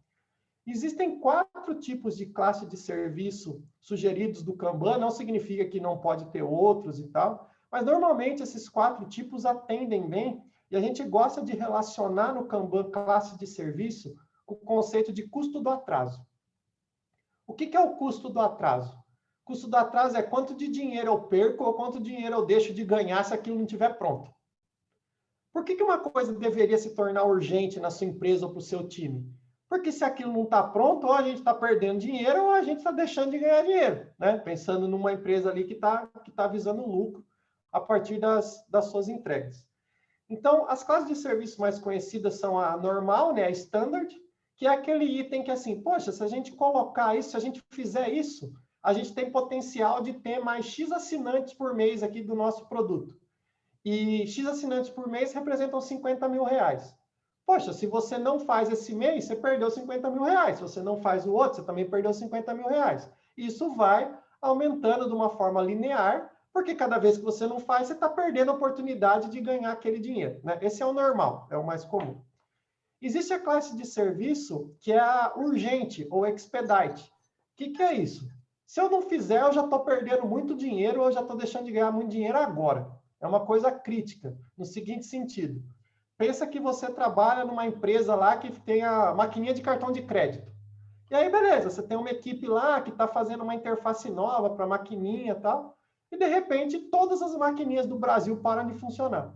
Existem 4 tipos de classe de serviço sugeridos do Kanban, não significa que não pode ter outros e tal, mas normalmente esses 4 tipos atendem bem e a gente gosta de relacionar no Kanban classe de serviço com o conceito de custo do atraso. O que é o custo do atraso? O custo do atraso é quanto de dinheiro eu perco ou quanto dinheiro eu deixo de ganhar se aquilo não estiver pronto. Por que uma coisa deveria se tornar urgente na sua empresa ou para o seu time? Porque se aquilo não está pronto, ou a gente está perdendo dinheiro ou a gente está deixando de ganhar dinheiro, né? Pensando numa empresa ali que tá visando lucro a partir das suas entregas. Então, as classes de serviço mais conhecidas são a normal, né? A standard, que é aquele item que assim, poxa, se a gente colocar isso, se a gente fizer isso, a gente tem potencial de ter mais X assinantes por mês aqui do nosso produto. E X assinantes por mês representam 50 mil reais. Poxa, se você não faz esse mês, você perdeu 50 mil reais. Se você não faz o outro, você também perdeu 50 mil reais. Isso vai aumentando de uma forma linear, porque cada vez que você não faz, você está perdendo a oportunidade de ganhar aquele dinheiro, né? Esse é o normal, é o mais comum. Existe a classe de serviço que é a urgente ou expedite. O que é isso? Se eu não fizer, eu já estou perdendo muito dinheiro, ou eu já estou deixando de ganhar muito dinheiro agora. É uma coisa crítica, no seguinte sentido. Pensa que você trabalha numa empresa lá que tem a maquininha de cartão de crédito. E aí, beleza, você tem uma equipe lá que está fazendo uma interface nova para a maquininha e tal, e de repente todas as maquininhas do Brasil param de funcionar.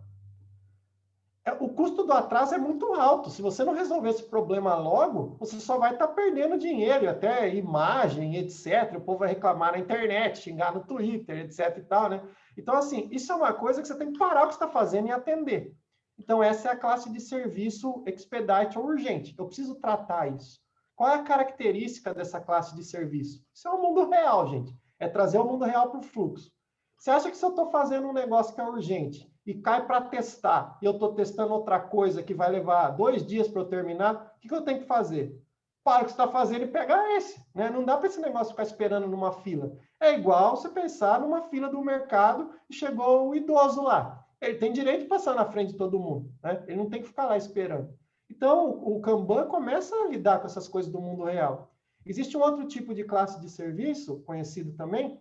O custo do atraso é muito alto. Se você não resolver esse problema logo, você só vai estar perdendo dinheiro, até imagem, etc. O povo vai reclamar na internet, xingar no Twitter, etc. e tal, né? Então, assim, isso é uma coisa que você tem que parar o que você está fazendo e atender. Então, essa é a classe de serviço expedite ou urgente. Eu preciso tratar isso. Qual é a característica dessa classe de serviço? Isso é o mundo real, gente. É trazer o mundo real para o fluxo. Você acha que se eu estou fazendo um negócio que é urgente e cai para testar, e eu estou testando outra coisa que vai levar 2 dias para eu terminar, o que eu tenho que fazer? Para o que você está fazendo e pegar esse. Né? Não dá para esse negócio ficar esperando numa fila. É igual você pensar numa fila do mercado e chegou o idoso lá. Ele tem direito de passar na frente de todo mundo. Né? Ele não tem que ficar lá esperando. Então, o Kanban começa a lidar com essas coisas do mundo real. Existe um outro tipo de classe de serviço, conhecido também,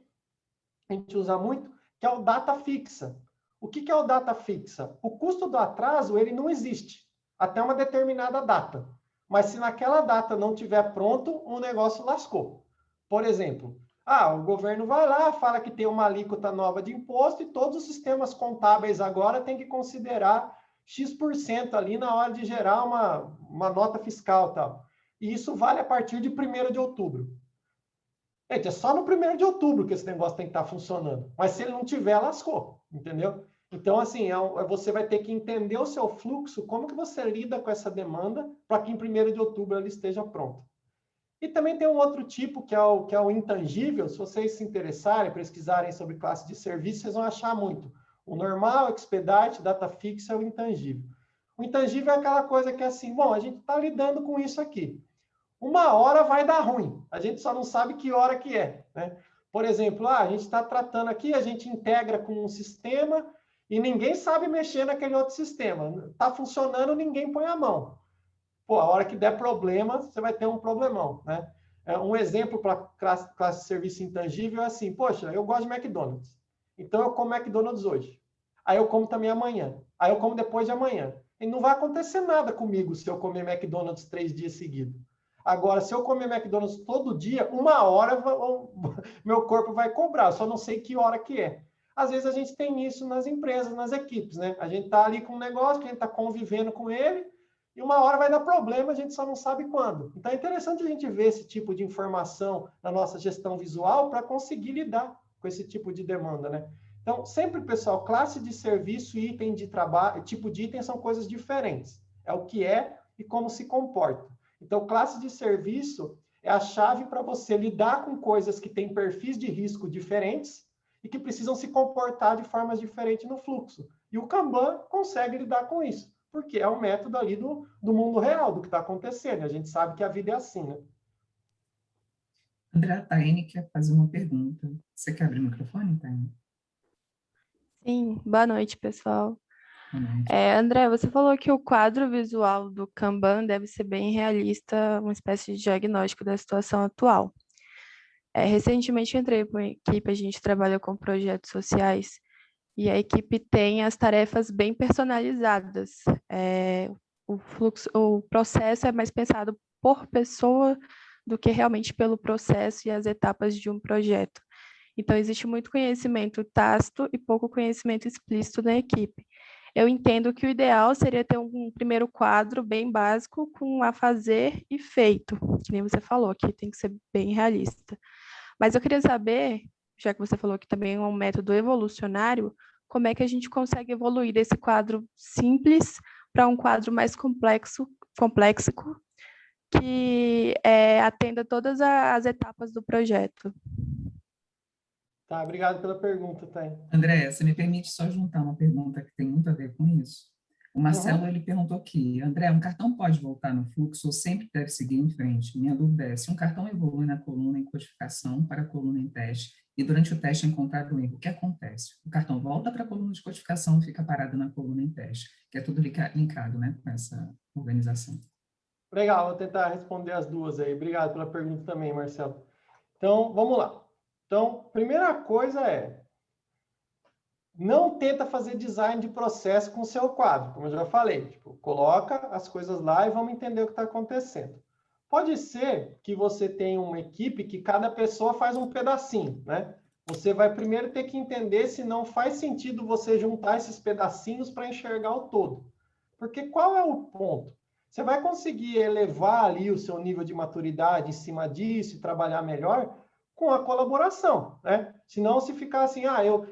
a gente usa muito, que é o data fixa. O que é o data fixa? O custo do atraso, ele não existe até uma determinada data. Mas se naquela data não tiver pronto, o negócio lascou. Por exemplo, o governo vai lá, fala que tem uma alíquota nova de imposto e todos os sistemas contábeis agora têm que considerar X% ali na hora de gerar uma nota fiscal e tal. E isso vale a partir de 1º de outubro. Gente, é só no 1º de outubro que esse negócio tem que estar funcionando. Mas se ele não tiver, lascou, entendeu? Então, assim, você vai ter que entender o seu fluxo, como que você lida com essa demanda para que em 1º de outubro ela esteja pronta. E também tem um outro tipo, que é o intangível. Se vocês se interessarem, pesquisarem sobre classe de serviço, vocês vão achar muito. O normal, expedite, data fixa é o intangível. O intangível é aquela coisa que é assim, bom, a gente está lidando com isso aqui. Uma hora vai dar ruim, a gente só não sabe que hora que é. Né? Por exemplo, a gente está tratando aqui, a gente integra com um sistema e ninguém sabe mexer naquele outro sistema. Está funcionando, ninguém põe a mão. Pô, a hora que der problema, você vai ter um problemão. Né? Um exemplo para classe de serviço intangível é assim, poxa, eu gosto de McDonald's, então eu como McDonald's hoje. Aí eu como também amanhã. Aí eu como depois de amanhã. E não vai acontecer nada comigo se eu comer McDonald's 3 dias seguidos. Agora, se eu comer McDonald's todo dia, uma hora meu corpo vai cobrar, eu só não sei que hora que é. Às vezes a gente tem isso nas empresas, nas equipes, né? A gente está ali com um negócio, que a gente está convivendo com ele, e uma hora vai dar problema, a gente só não sabe quando. Então é interessante a gente ver esse tipo de informação na nossa gestão visual para conseguir lidar com esse tipo de demanda, né? Então, sempre, pessoal, classe de serviço e item de trabalho, tipo de item são coisas diferentes. É o que é e como se comporta. Então, classe de serviço é a chave para você lidar com coisas que têm perfis de risco diferentes e que precisam se comportar de formas diferentes no fluxo. E o Kanban consegue lidar com isso, porque é um método ali do mundo real, do que está acontecendo. A gente sabe que a vida é assim, né? André, a Taine quer fazer uma pergunta. Você quer abrir o microfone, Taine? Sim, boa noite, pessoal. André, você falou que o quadro visual do Kanban deve ser bem realista, uma espécie de diagnóstico da situação atual. Recentemente entrei com a equipe, a gente trabalha com projetos sociais, e a equipe tem as tarefas bem personalizadas. O processo é mais pensado por pessoa do que realmente pelo processo e as etapas de um projeto. Então, existe muito conhecimento tácito e pouco conhecimento explícito na equipe. Eu entendo que o ideal seria ter um primeiro quadro bem básico com a fazer e feito, que nem você falou, que tem que ser bem realista. Mas eu queria saber, já que você falou que também é um método evolucionário, como é que a gente consegue evoluir desse quadro simples para um quadro mais complexo, que atenda todas as etapas do projeto. Tá, obrigado pela pergunta, Thay. André, você me permite só juntar uma pergunta que tem muito a ver com isso? O Marcelo, ele perguntou aqui, André, um cartão pode voltar no fluxo ou sempre deve seguir em frente? Minha dúvida é, se um cartão evolui na coluna em codificação para a coluna em teste e durante o teste é encontrado um erro, o que acontece? O cartão volta para a coluna de codificação e fica parado na coluna em teste, que é tudo linkado, né, com essa organização. Legal, vou tentar responder as duas aí. Obrigado pela pergunta também, Marcelo. Então, vamos lá. Então, primeira coisa é, não tenta fazer design de processo com o seu quadro, como eu já falei. Tipo, coloca as coisas lá e vamos entender o que está acontecendo. Pode ser que você tenha uma equipe que cada pessoa faz um pedacinho, né? Você vai primeiro ter que entender se não faz sentido você juntar esses pedacinhos para enxergar o todo. Porque qual é o ponto? Você vai conseguir elevar ali o seu nível de maturidade em cima disso e trabalhar melhor com a colaboração, né? Senão, se ficar assim,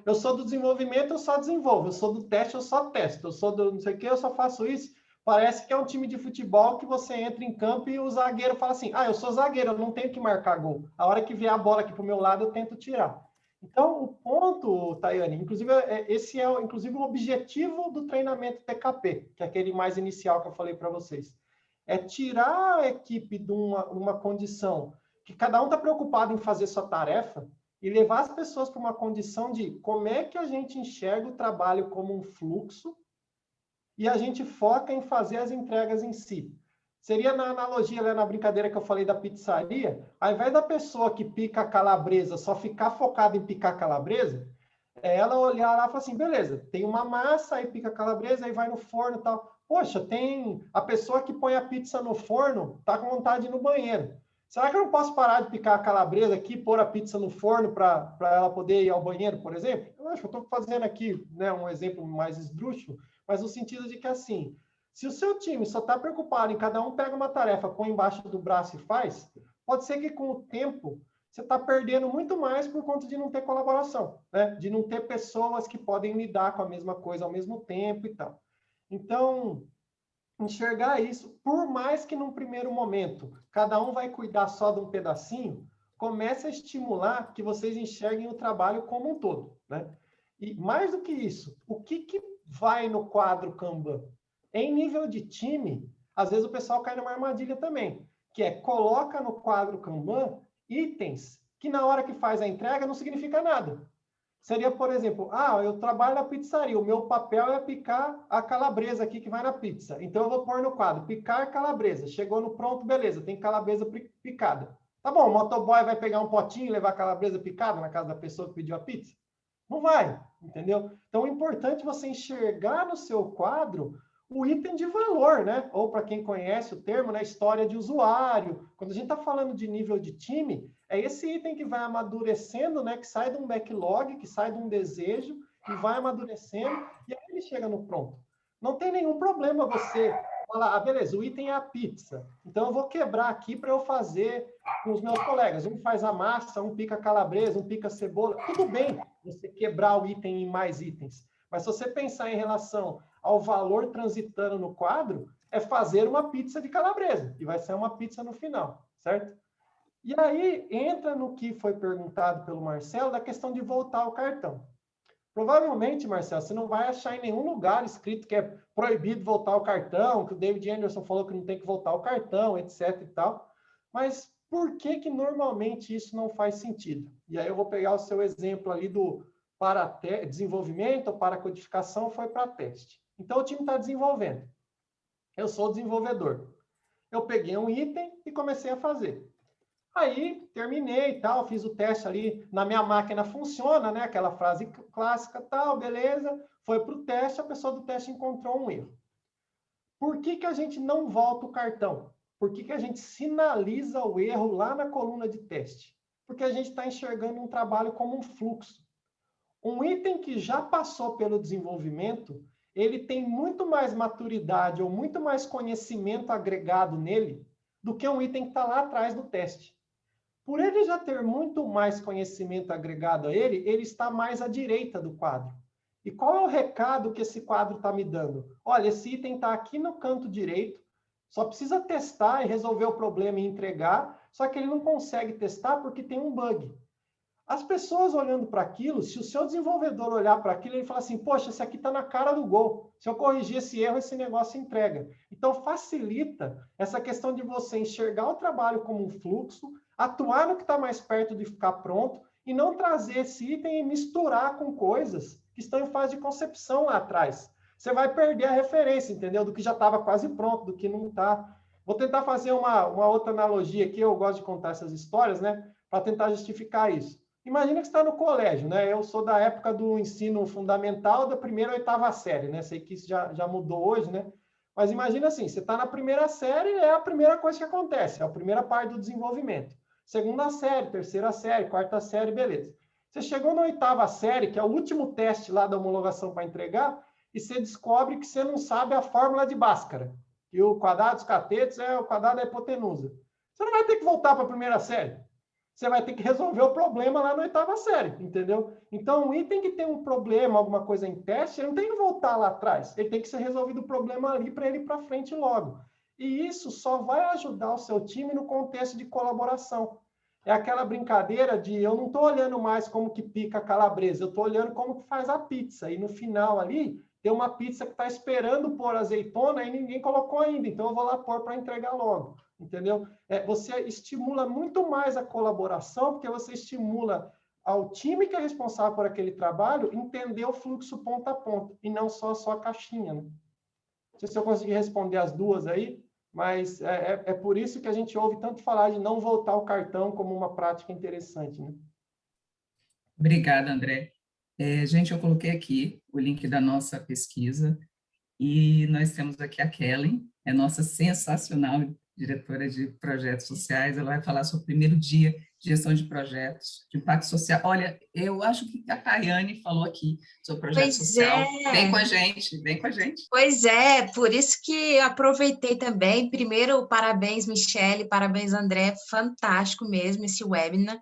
eu sou do desenvolvimento, eu só desenvolvo, eu sou do teste, eu só testo, eu sou do não sei o que, eu só faço isso. Parece que é um time de futebol que você entra em campo e o zagueiro fala assim, eu sou zagueiro, eu não tenho que marcar gol. A hora que vier a bola aqui para o meu lado, eu tento tirar. Então, o ponto, Tayane, inclusive, esse é inclusive o objetivo do treinamento TKP, que é aquele mais inicial que eu falei para vocês. É tirar a equipe de uma condição que cada um está preocupado em fazer sua tarefa e levar as pessoas para uma condição de como é que a gente enxerga o trabalho como um fluxo e a gente foca em fazer as entregas em si. Seria na analogia, na brincadeira que eu falei da pizzaria, ao invés da pessoa que pica a calabresa só ficar focada em picar a calabresa, ela olhar lá e falar assim, beleza, tem uma massa, aí pica a calabresa, aí vai no forno e tal. Poxa, tem a pessoa que põe a pizza no forno, tá com vontade de ir no banheiro. Será que eu não posso parar de picar a calabresa aqui, pôr a pizza no forno para ela poder ir ao banheiro, por exemplo? Eu acho que eu estou fazendo aqui, né, um exemplo mais esdrúxulo, mas no sentido de que, assim, se o seu time só está preocupado em cada um pega uma tarefa, põe embaixo do braço e faz, pode ser que com o tempo você está perdendo muito mais por conta de não ter colaboração, né? De não ter pessoas que podem lidar com a mesma coisa ao mesmo tempo e tal. Então, enxergar isso, por mais que num primeiro momento cada um vai cuidar só de um pedacinho, comece a estimular que vocês enxerguem o trabalho como um todo, né? E mais do que isso, o que vai no quadro Kanban? Em nível de time, às vezes o pessoal cai numa armadilha também, que é coloca no quadro Kanban itens que na hora que faz a entrega não significa nada. Seria, por exemplo, eu trabalho na pizzaria, o meu papel é picar a calabresa aqui que vai na pizza. Então, eu vou pôr no quadro, picar calabresa. Chegou no pronto, beleza, tem calabresa picada. Tá bom, o motoboy vai pegar um potinho e levar a calabresa picada na casa da pessoa que pediu a pizza? Não vai, entendeu? Então, é importante você enxergar no seu quadro o item de valor, né? Ou, para quem conhece o termo, né, história de usuário. Quando a gente está falando de nível de time, é esse item que vai amadurecendo, né? Que sai de um backlog, que sai de um desejo, e vai amadurecendo, e aí ele chega no pronto. Não tem nenhum problema você falar, beleza, o item é a pizza. Então, eu vou quebrar aqui para eu fazer com os meus colegas. Um faz a massa, um pica calabresa, um pica cebola. Tudo bem você quebrar o item em mais itens. Mas se você pensar em relação ao valor transitando no quadro, é fazer uma pizza de calabresa, e vai ser uma pizza no final, certo? E aí entra no que foi perguntado pelo Marcelo, da questão de voltar o cartão. Provavelmente, Marcelo, você não vai achar em nenhum lugar escrito que é proibido voltar o cartão, que o David Anderson falou que não tem que voltar o cartão, etc e tal. Mas por que normalmente isso não faz sentido? E aí eu vou pegar o seu exemplo ali do para desenvolvimento ou para codificação, foi para teste. Então, o time está desenvolvendo. Eu sou o desenvolvedor. Eu peguei um item e comecei a fazer. Aí, terminei e tal, fiz o teste ali, na minha máquina funciona, né? Aquela frase clássica, tal, beleza. Foi para o teste, a pessoa do teste encontrou um erro. Por que a gente não volta o cartão? Por que a gente sinaliza o erro lá na coluna de teste? Porque a gente está enxergando um trabalho como um fluxo. Um item que já passou pelo desenvolvimento, ele tem muito mais maturidade ou muito mais conhecimento agregado nele do que um item que está lá atrás do teste. Por ele já ter muito mais conhecimento agregado a ele, ele está mais à direita do quadro. E qual é o recado que esse quadro está me dando? Olha, esse item está aqui no canto direito, só precisa testar e resolver o problema e entregar, só que ele não consegue testar porque tem um bug. As pessoas olhando para aquilo, se o seu desenvolvedor olhar para aquilo, ele fala assim, poxa, esse aqui está na cara do gol. Se eu corrigir esse erro, esse negócio entrega. Então, facilita essa questão de você enxergar o trabalho como um fluxo, atuar no que está mais perto de ficar pronto e não trazer esse item e misturar com coisas que estão em fase de concepção lá atrás. Você vai perder a referência, entendeu? Do que já estava quase pronto, do que não está. Vou tentar fazer uma outra analogia aqui, eu gosto de contar essas histórias, né? Para tentar justificar isso. Imagina que você está no colégio, né? Eu sou da época do ensino fundamental, da primeira à oitava série, né? Sei que isso já mudou hoje, né? Mas imagina assim, você está na primeira série, é a primeira coisa que acontece, é a primeira parte do desenvolvimento. Segunda série, terceira série, quarta série, beleza. Você chegou na oitava série, que é o último teste lá da homologação para entregar, e você descobre que você não sabe a fórmula de Bhaskara, que o quadrado dos catetos é o quadrado da hipotenusa. Você não vai ter que voltar para a primeira série. Você vai ter que resolver o problema lá na oitava série, entendeu? Então, um item que tem um problema, alguma coisa em teste, ele não tem que voltar lá atrás. Ele tem que ser resolvido o problema ali para ele ir para frente logo. E isso só vai ajudar o seu time no contexto de colaboração. É aquela brincadeira de eu não estou olhando mais como que pica a calabresa, eu estou olhando como que faz a pizza. E no final ali, tem uma pizza que está esperando pôr azeitona e ninguém colocou ainda, então eu vou lá pôr para entregar logo. Entendeu? Você estimula muito mais a colaboração, porque você estimula ao time que é responsável por aquele trabalho entender o fluxo ponta a ponta, e não só a sua caixinha. Né? Não sei se eu consegui responder as duas aí, mas é por isso que a gente ouve tanto falar de não voltar o cartão como uma prática interessante. Né? Obrigada, André. Gente, eu coloquei aqui o link da nossa pesquisa, e nós temos aqui a Kellen, é nossa sensacional diretora de projetos sociais. Ela vai falar sobre o primeiro dia de gestão de projetos, de impacto social. Olha, eu acho que a Tayane falou aqui sobre projeto social. Vem com a gente, vem com a gente. Pois é, por isso que eu aproveitei também. Primeiro, parabéns, Michele, parabéns, André, fantástico mesmo esse webinar.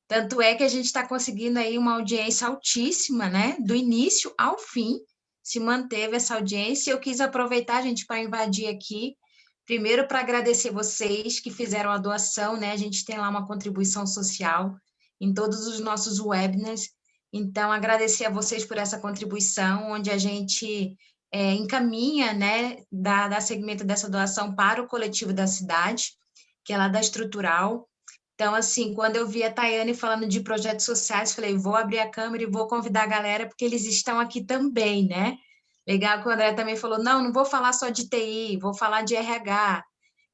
Tanto é que a gente está conseguindo aí uma audiência altíssima, né? Do início ao fim, se manteve essa audiência. Eu quis aproveitar, gente, para invadir aqui. Primeiro, para agradecer vocês que fizeram a doação, né? A gente tem lá uma contribuição social em todos os nossos webinars. Então, agradecer a vocês por essa contribuição, onde a gente encaminha, né? Dá segmento dessa doação para o coletivo da cidade, que é lá da Estrutural. Então, assim, quando eu vi a Tayane falando de projetos sociais, falei, vou abrir a câmera e vou convidar a galera, porque eles estão aqui também, né? Legal que o André também falou, não vou falar só de TI, vou falar de RH.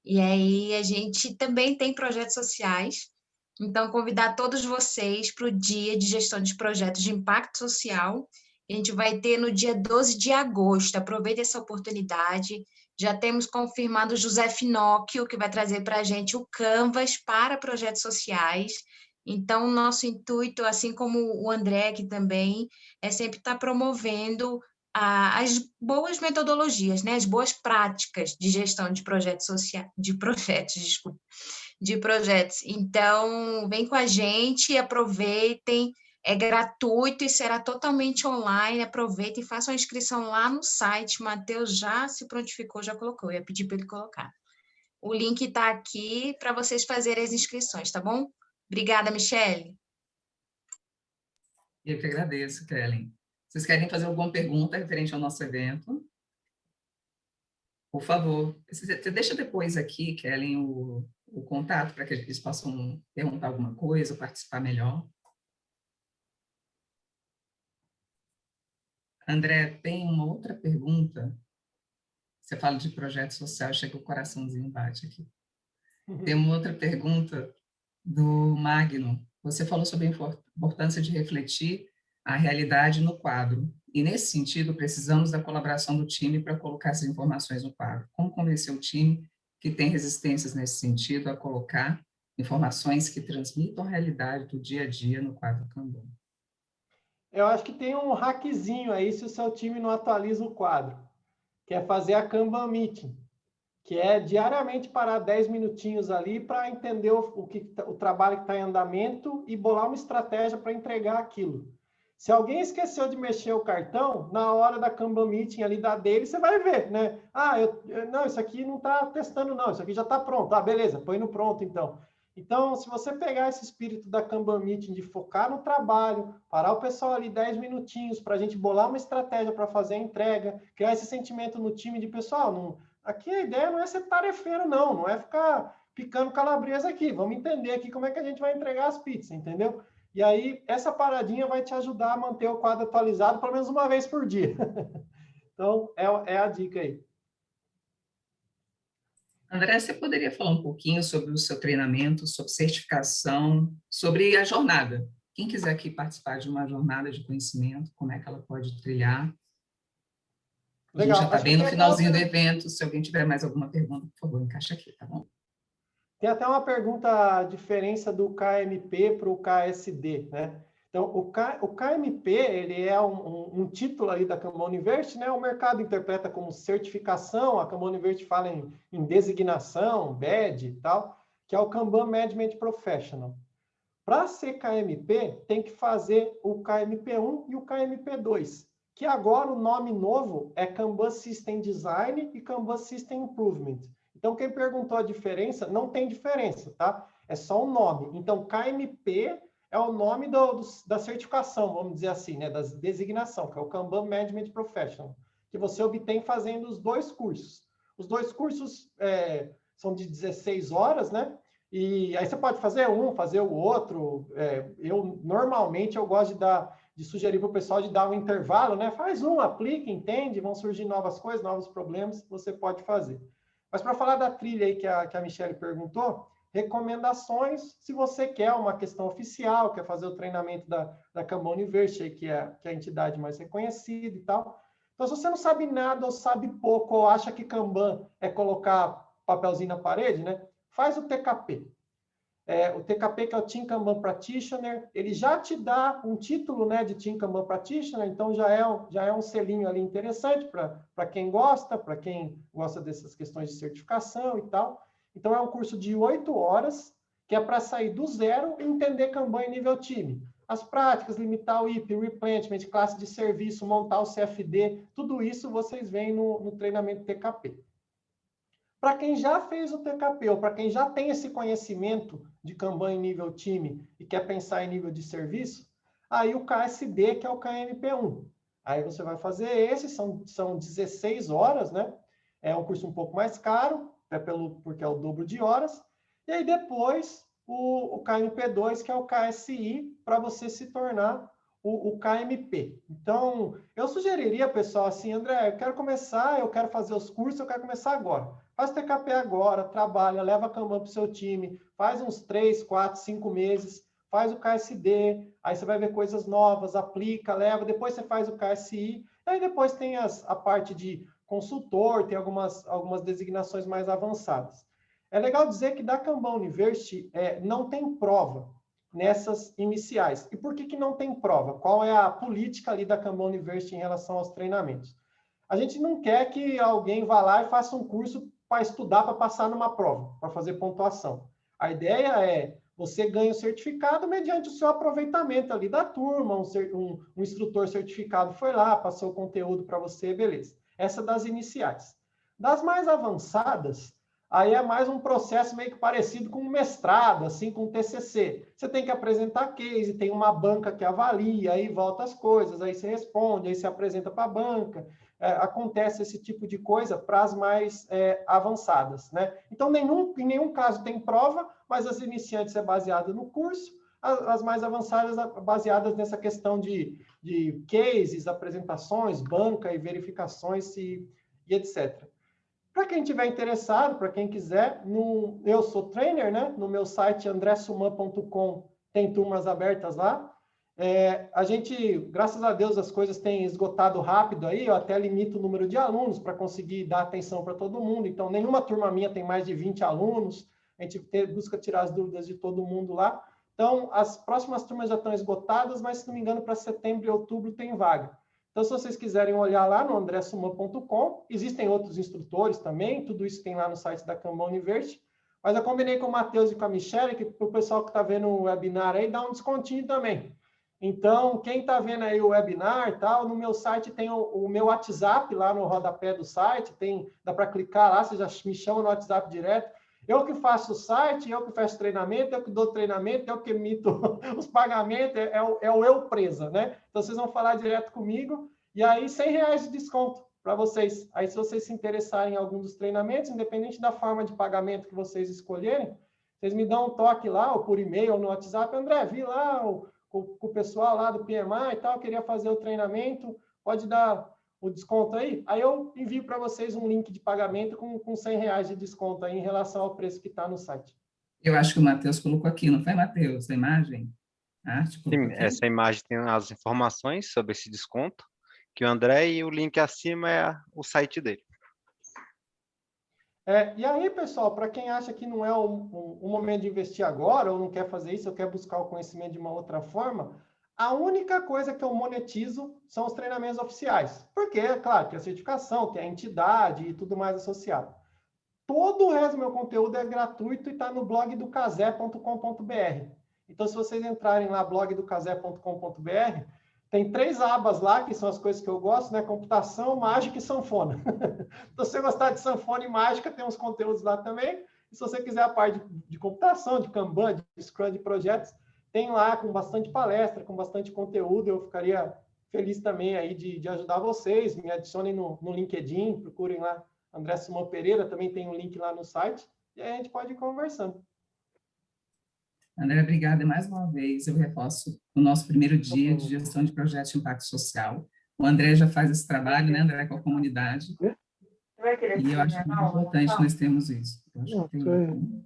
E aí a gente também tem projetos sociais. Então, convidar todos vocês para o dia de gestão de projetos de impacto social. A gente vai ter no dia 12 de agosto. Aproveite essa oportunidade. Já temos confirmado o José Finocchio, que vai trazer para a gente o Canvas para projetos sociais. Então, o nosso intuito, assim como o André aqui também, é sempre estar promovendo as boas metodologias, né? As boas práticas de gestão de projetos sociais, de projetos. Então, vem com a gente, aproveitem, é gratuito e será totalmente online, aproveitem e façam a inscrição lá no site. Matheus já se prontificou, já colocou, eu ia pedir para ele colocar. O link está aqui para vocês fazerem as inscrições, tá bom? Obrigada, Michele. Eu que agradeço, Kellen. Vocês querem fazer alguma pergunta referente ao nosso evento? Por favor. Você deixa depois aqui, Kellen, o contato para que eles possam perguntar alguma coisa, participar melhor. André, tem uma outra pergunta. Você fala de projeto social, chega o coraçãozinho bate aqui. Tem uma outra pergunta do Magno. Você falou sobre a importância de refletir a realidade no quadro. E, nesse sentido, precisamos da colaboração do time para colocar essas informações no quadro. Como convencer o time que tem resistências nesse sentido a colocar informações que transmitam a realidade do dia a dia no quadro Kanban? Eu acho que tem um hackzinho aí se o seu time não atualiza o quadro, que é fazer a Kanban Meeting, que é diariamente parar 10 minutinhos ali para entender o trabalho que está em andamento e bolar uma estratégia para entregar aquilo. Se alguém esqueceu de mexer o cartão, na hora da Kanban Meeting ali da dele, você vai ver, né? Não, isso aqui não está testando não, isso aqui já está pronto. Beleza, põe no pronto então. Então, se você pegar esse espírito da Kanban Meeting de focar no trabalho, parar o pessoal ali 10 minutinhos para a gente bolar uma estratégia para fazer a entrega, criar esse sentimento no time de pessoal, não, aqui a ideia não é ser tarefeiro, não é ficar picando calabresa aqui, vamos entender aqui como é que a gente vai entregar as pizzas, entendeu? E aí, essa paradinha vai te ajudar a manter o quadro atualizado pelo menos uma vez por dia. Então, é a dica aí. André, você poderia falar um pouquinho sobre o seu treinamento, sobre certificação, sobre a jornada? Quem quiser aqui participar de uma jornada de conhecimento, como é que ela pode trilhar? Legal. A gente já está bem no finalzinho do evento. Se alguém tiver mais alguma pergunta, por favor, encaixa aqui, tá bom? Tem até uma pergunta, a diferença do KMP para o KSD, né? Então, o KMP, ele é um título aí da Kanban University, né? O mercado interpreta como certificação, a Kanban University fala em designação, badge e tal, que é o Kanban Management Professional. Para ser KMP, tem que fazer o KMP1 e o KMP2, que agora o nome novo é Kanban System Design e Kanban System Improvement. Então, quem perguntou a diferença, não tem diferença, tá? É só um nome. Então, KMP é o nome da certificação, vamos dizer assim, né? Da designação, que é o Kanban Management Professional, que você obtém fazendo os 2 cursos. Os 2 cursos são de 16 horas, né? E aí você pode fazer um, fazer o outro. Normalmente, eu gosto de sugerir para o pessoal de dar um intervalo, né? Faz um, aplica, entende, vão surgir novas coisas, novos problemas, você pode fazer. Mas para falar da trilha aí que a Michelle perguntou, recomendações, se você quer uma questão oficial, quer fazer o treinamento da Kanban University, que é a entidade mais reconhecida e tal. Então, se você não sabe nada, ou sabe pouco, ou acha que Kanban é colocar papelzinho na parede, né? Faz o TKP. O TKP, que é o Team Kanban Practitioner, ele já te dá um título, né, de Team Kanban Practitioner, então já é um selinho ali interessante para quem gosta dessas questões de certificação e tal. Então, é um curso de 8 horas, que é para sair do zero e entender Kanban em nível time. As práticas, limitar o IP, replenishment, classe de serviço, montar o CFD, tudo isso vocês veem no treinamento TKP. Para quem já fez o TKP, ou para quem já tem esse conhecimento de Kanban em nível time e quer pensar em nível de serviço, aí o KSD, que é o KMP1. Aí você vai fazer esse, são 16 horas, né? É um curso um pouco mais caro, porque é o dobro de horas. E aí depois o KMP2, que é o KSI, para você se tornar o KMP. Então, eu sugeriria, pessoal, assim, André, eu quero fazer os cursos, eu quero começar agora. Faz TKP agora, trabalha, leva a Kanban para o seu time, faz uns 3, 4, 5 meses, faz o KSD, aí você vai ver coisas novas, aplica, leva, depois você faz o KSI, aí depois tem a parte de consultor, tem algumas designações mais avançadas. É legal dizer que da Kanban University não tem prova nessas iniciais. E por que não tem prova? Qual é a política ali da Kanban University em relação aos treinamentos? A gente não quer que alguém vá lá e faça um curso para estudar, para passar numa prova, para fazer pontuação. A ideia é você ganha o certificado mediante o seu aproveitamento ali da turma, um instrutor certificado foi lá, passou o conteúdo para você, beleza. Essa das iniciais. Das mais avançadas, aí é mais um processo meio que parecido com um mestrado, assim, com um TCC. Você tem que apresentar case, tem uma banca que avalia, aí volta as coisas, aí você responde, aí você apresenta para a banca. Acontece esse tipo de coisa para as mais avançadas, né? Então, em nenhum caso tem prova, mas as iniciantes é baseada no curso, as mais avançadas baseadas nessa questão de cases, apresentações, banca e verificações e etc. Para quem tiver interessado, para quem quiser, eu sou trainer, né? No meu site andressuman.com tem turmas abertas lá. A gente, graças a Deus, as coisas têm esgotado rápido aí, eu até limito o número de alunos para conseguir dar atenção para todo mundo, então nenhuma turma minha tem mais de 20 alunos, a gente busca tirar as dúvidas de todo mundo lá. Então, as próximas turmas já estão esgotadas, mas, se não me engano, para setembro e outubro tem vaga. Então, se vocês quiserem olhar lá no andressuman.com, existem outros instrutores também, tudo isso tem lá no site da Kanban University, mas eu combinei com o Matheus e com a Michelle, que para o pessoal que está vendo o webinar aí, dá um descontinho também. Então, quem está vendo aí o webinar e tal, no meu site tem o meu WhatsApp lá no rodapé do site, dá para clicar lá, você já me chama no WhatsApp direto. Eu que faço o site, eu que faço treinamento, eu que dou treinamento, eu que emito os pagamentos, é o eu presa, né? Então, vocês vão falar direto comigo, e aí R$100 de desconto para vocês. Aí, se vocês se interessarem em algum dos treinamentos, independente da forma de pagamento que vocês escolherem, vocês me dão um toque lá, ou por e-mail, ou no WhatsApp. André, vi lá com o pessoal lá do PMI e tal, queria fazer o treinamento, pode dar o desconto aí? Aí eu envio para vocês um link de pagamento com R$100 de desconto aí em relação ao preço que está no site. Eu acho que o Matheus colocou aqui, não foi, Matheus? A imagem? A arte colocou Sim, aqui? essa imagem tem as informações sobre esse desconto, que o André, e o link acima é o site dele. E aí, pessoal, para quem acha que não é o momento de investir agora, ou não quer fazer isso, ou quer buscar o conhecimento de uma outra forma, a única coisa que eu monetizo são os treinamentos oficiais. Porque, é claro, tem a certificação, tem a entidade e tudo mais associado. Todo o resto do meu conteúdo é gratuito e está no blog do casé.com.br. Então, se vocês entrarem lá, blogdocasé.com.br, tem 3 abas lá, que são as coisas que eu gosto, né? Computação, mágica e sanfona. Então, se você gostar de sanfona e mágica, tem uns conteúdos lá também. E se você quiser a parte de computação, de Kanban, de Scrum, de projetos, tem lá com bastante palestra, com bastante conteúdo. Eu ficaria feliz também aí de ajudar vocês. Me adicionem no LinkedIn, procurem lá André Simão Pereira, também tem um link lá no site. E aí a gente pode ir conversando. André, obrigada mais uma vez. Eu reforço o nosso primeiro dia de gestão de projetos de impacto social. O André já faz esse trabalho, né, André, com a comunidade. E eu acho muito importante nós termos isso. Eu acho que tem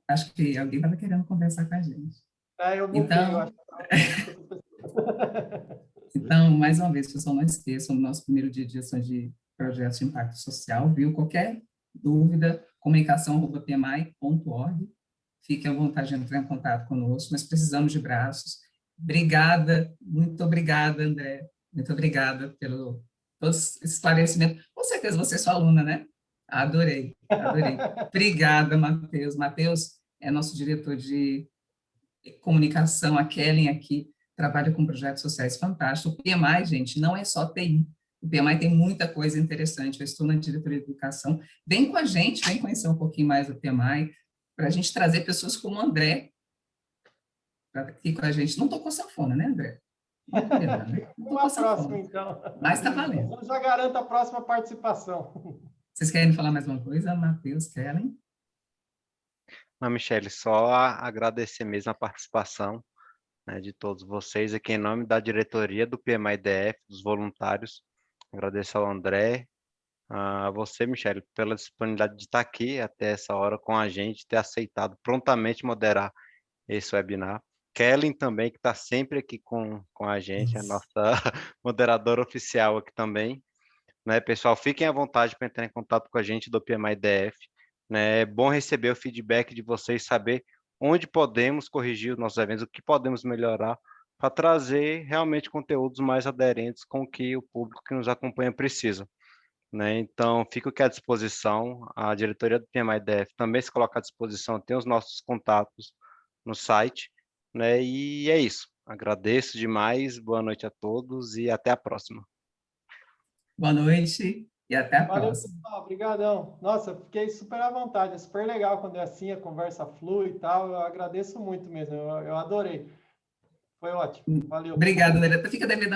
acho que alguém estava querendo conversar com a gente. Eu vou ver, eu acho. Então, mais uma vez, pessoal, não esqueçam do nosso primeiro dia de gestão de projetos de impacto social, viu? Qualquer dúvida, comunicação@pmi.org. Fiquem à vontade de entrar em contato conosco. Nós precisamos de braços. Obrigada, muito obrigada, André. Muito obrigada pelo todo esse esclarecimento. Com certeza você é sua aluna, né? Adorei, adorei. Obrigada, Matheus. Matheus é nosso diretor de comunicação, a Kellen aqui trabalha com projetos sociais fantásticos. O PMI, gente, não é só TI. O PMI tem muita coisa interessante. Eu estou na diretoria de educação. Vem com a gente, vem conhecer um pouquinho mais do PMI, para a gente trazer pessoas como o André aqui com a gente. Não estou com sanfona, né, André? Uma próxima, então. Mas está valendo. Eu já garanto a próxima participação. Vocês querem falar mais uma coisa, Matheus, Kellen? Não, Michele, só agradecer mesmo a participação, né, de todos vocês aqui em nome da diretoria do PMI-DF, dos voluntários. Agradeço ao André, a você, Michele, pela disponibilidade de estar aqui até essa hora com a gente, ter aceitado prontamente moderar esse webinar. Kellen também, que está sempre aqui com a gente, a nossa moderadora oficial aqui também. Né, pessoal, fiquem à vontade para entrar em contato com a gente do PMI-DF. Né, é bom receber o feedback de vocês, saber onde podemos corrigir os nossos eventos, o que podemos melhorar, para trazer realmente conteúdos mais aderentes com o que o público que nos acompanha precisa. Né? Então, fico aqui à disposição. A diretoria do PMI-DF também se coloca à disposição, tem os nossos contatos no site. Né? E é isso. Agradeço demais, boa noite a todos e até a próxima. Boa noite e até a Valeu, próxima. pessoal. Obrigadão. Nossa, fiquei super à vontade. É super legal quando é assim, a conversa flui e tal. Eu agradeço muito mesmo. Eu adorei. Foi ótimo. Valeu. Obrigado, André. Fica devendo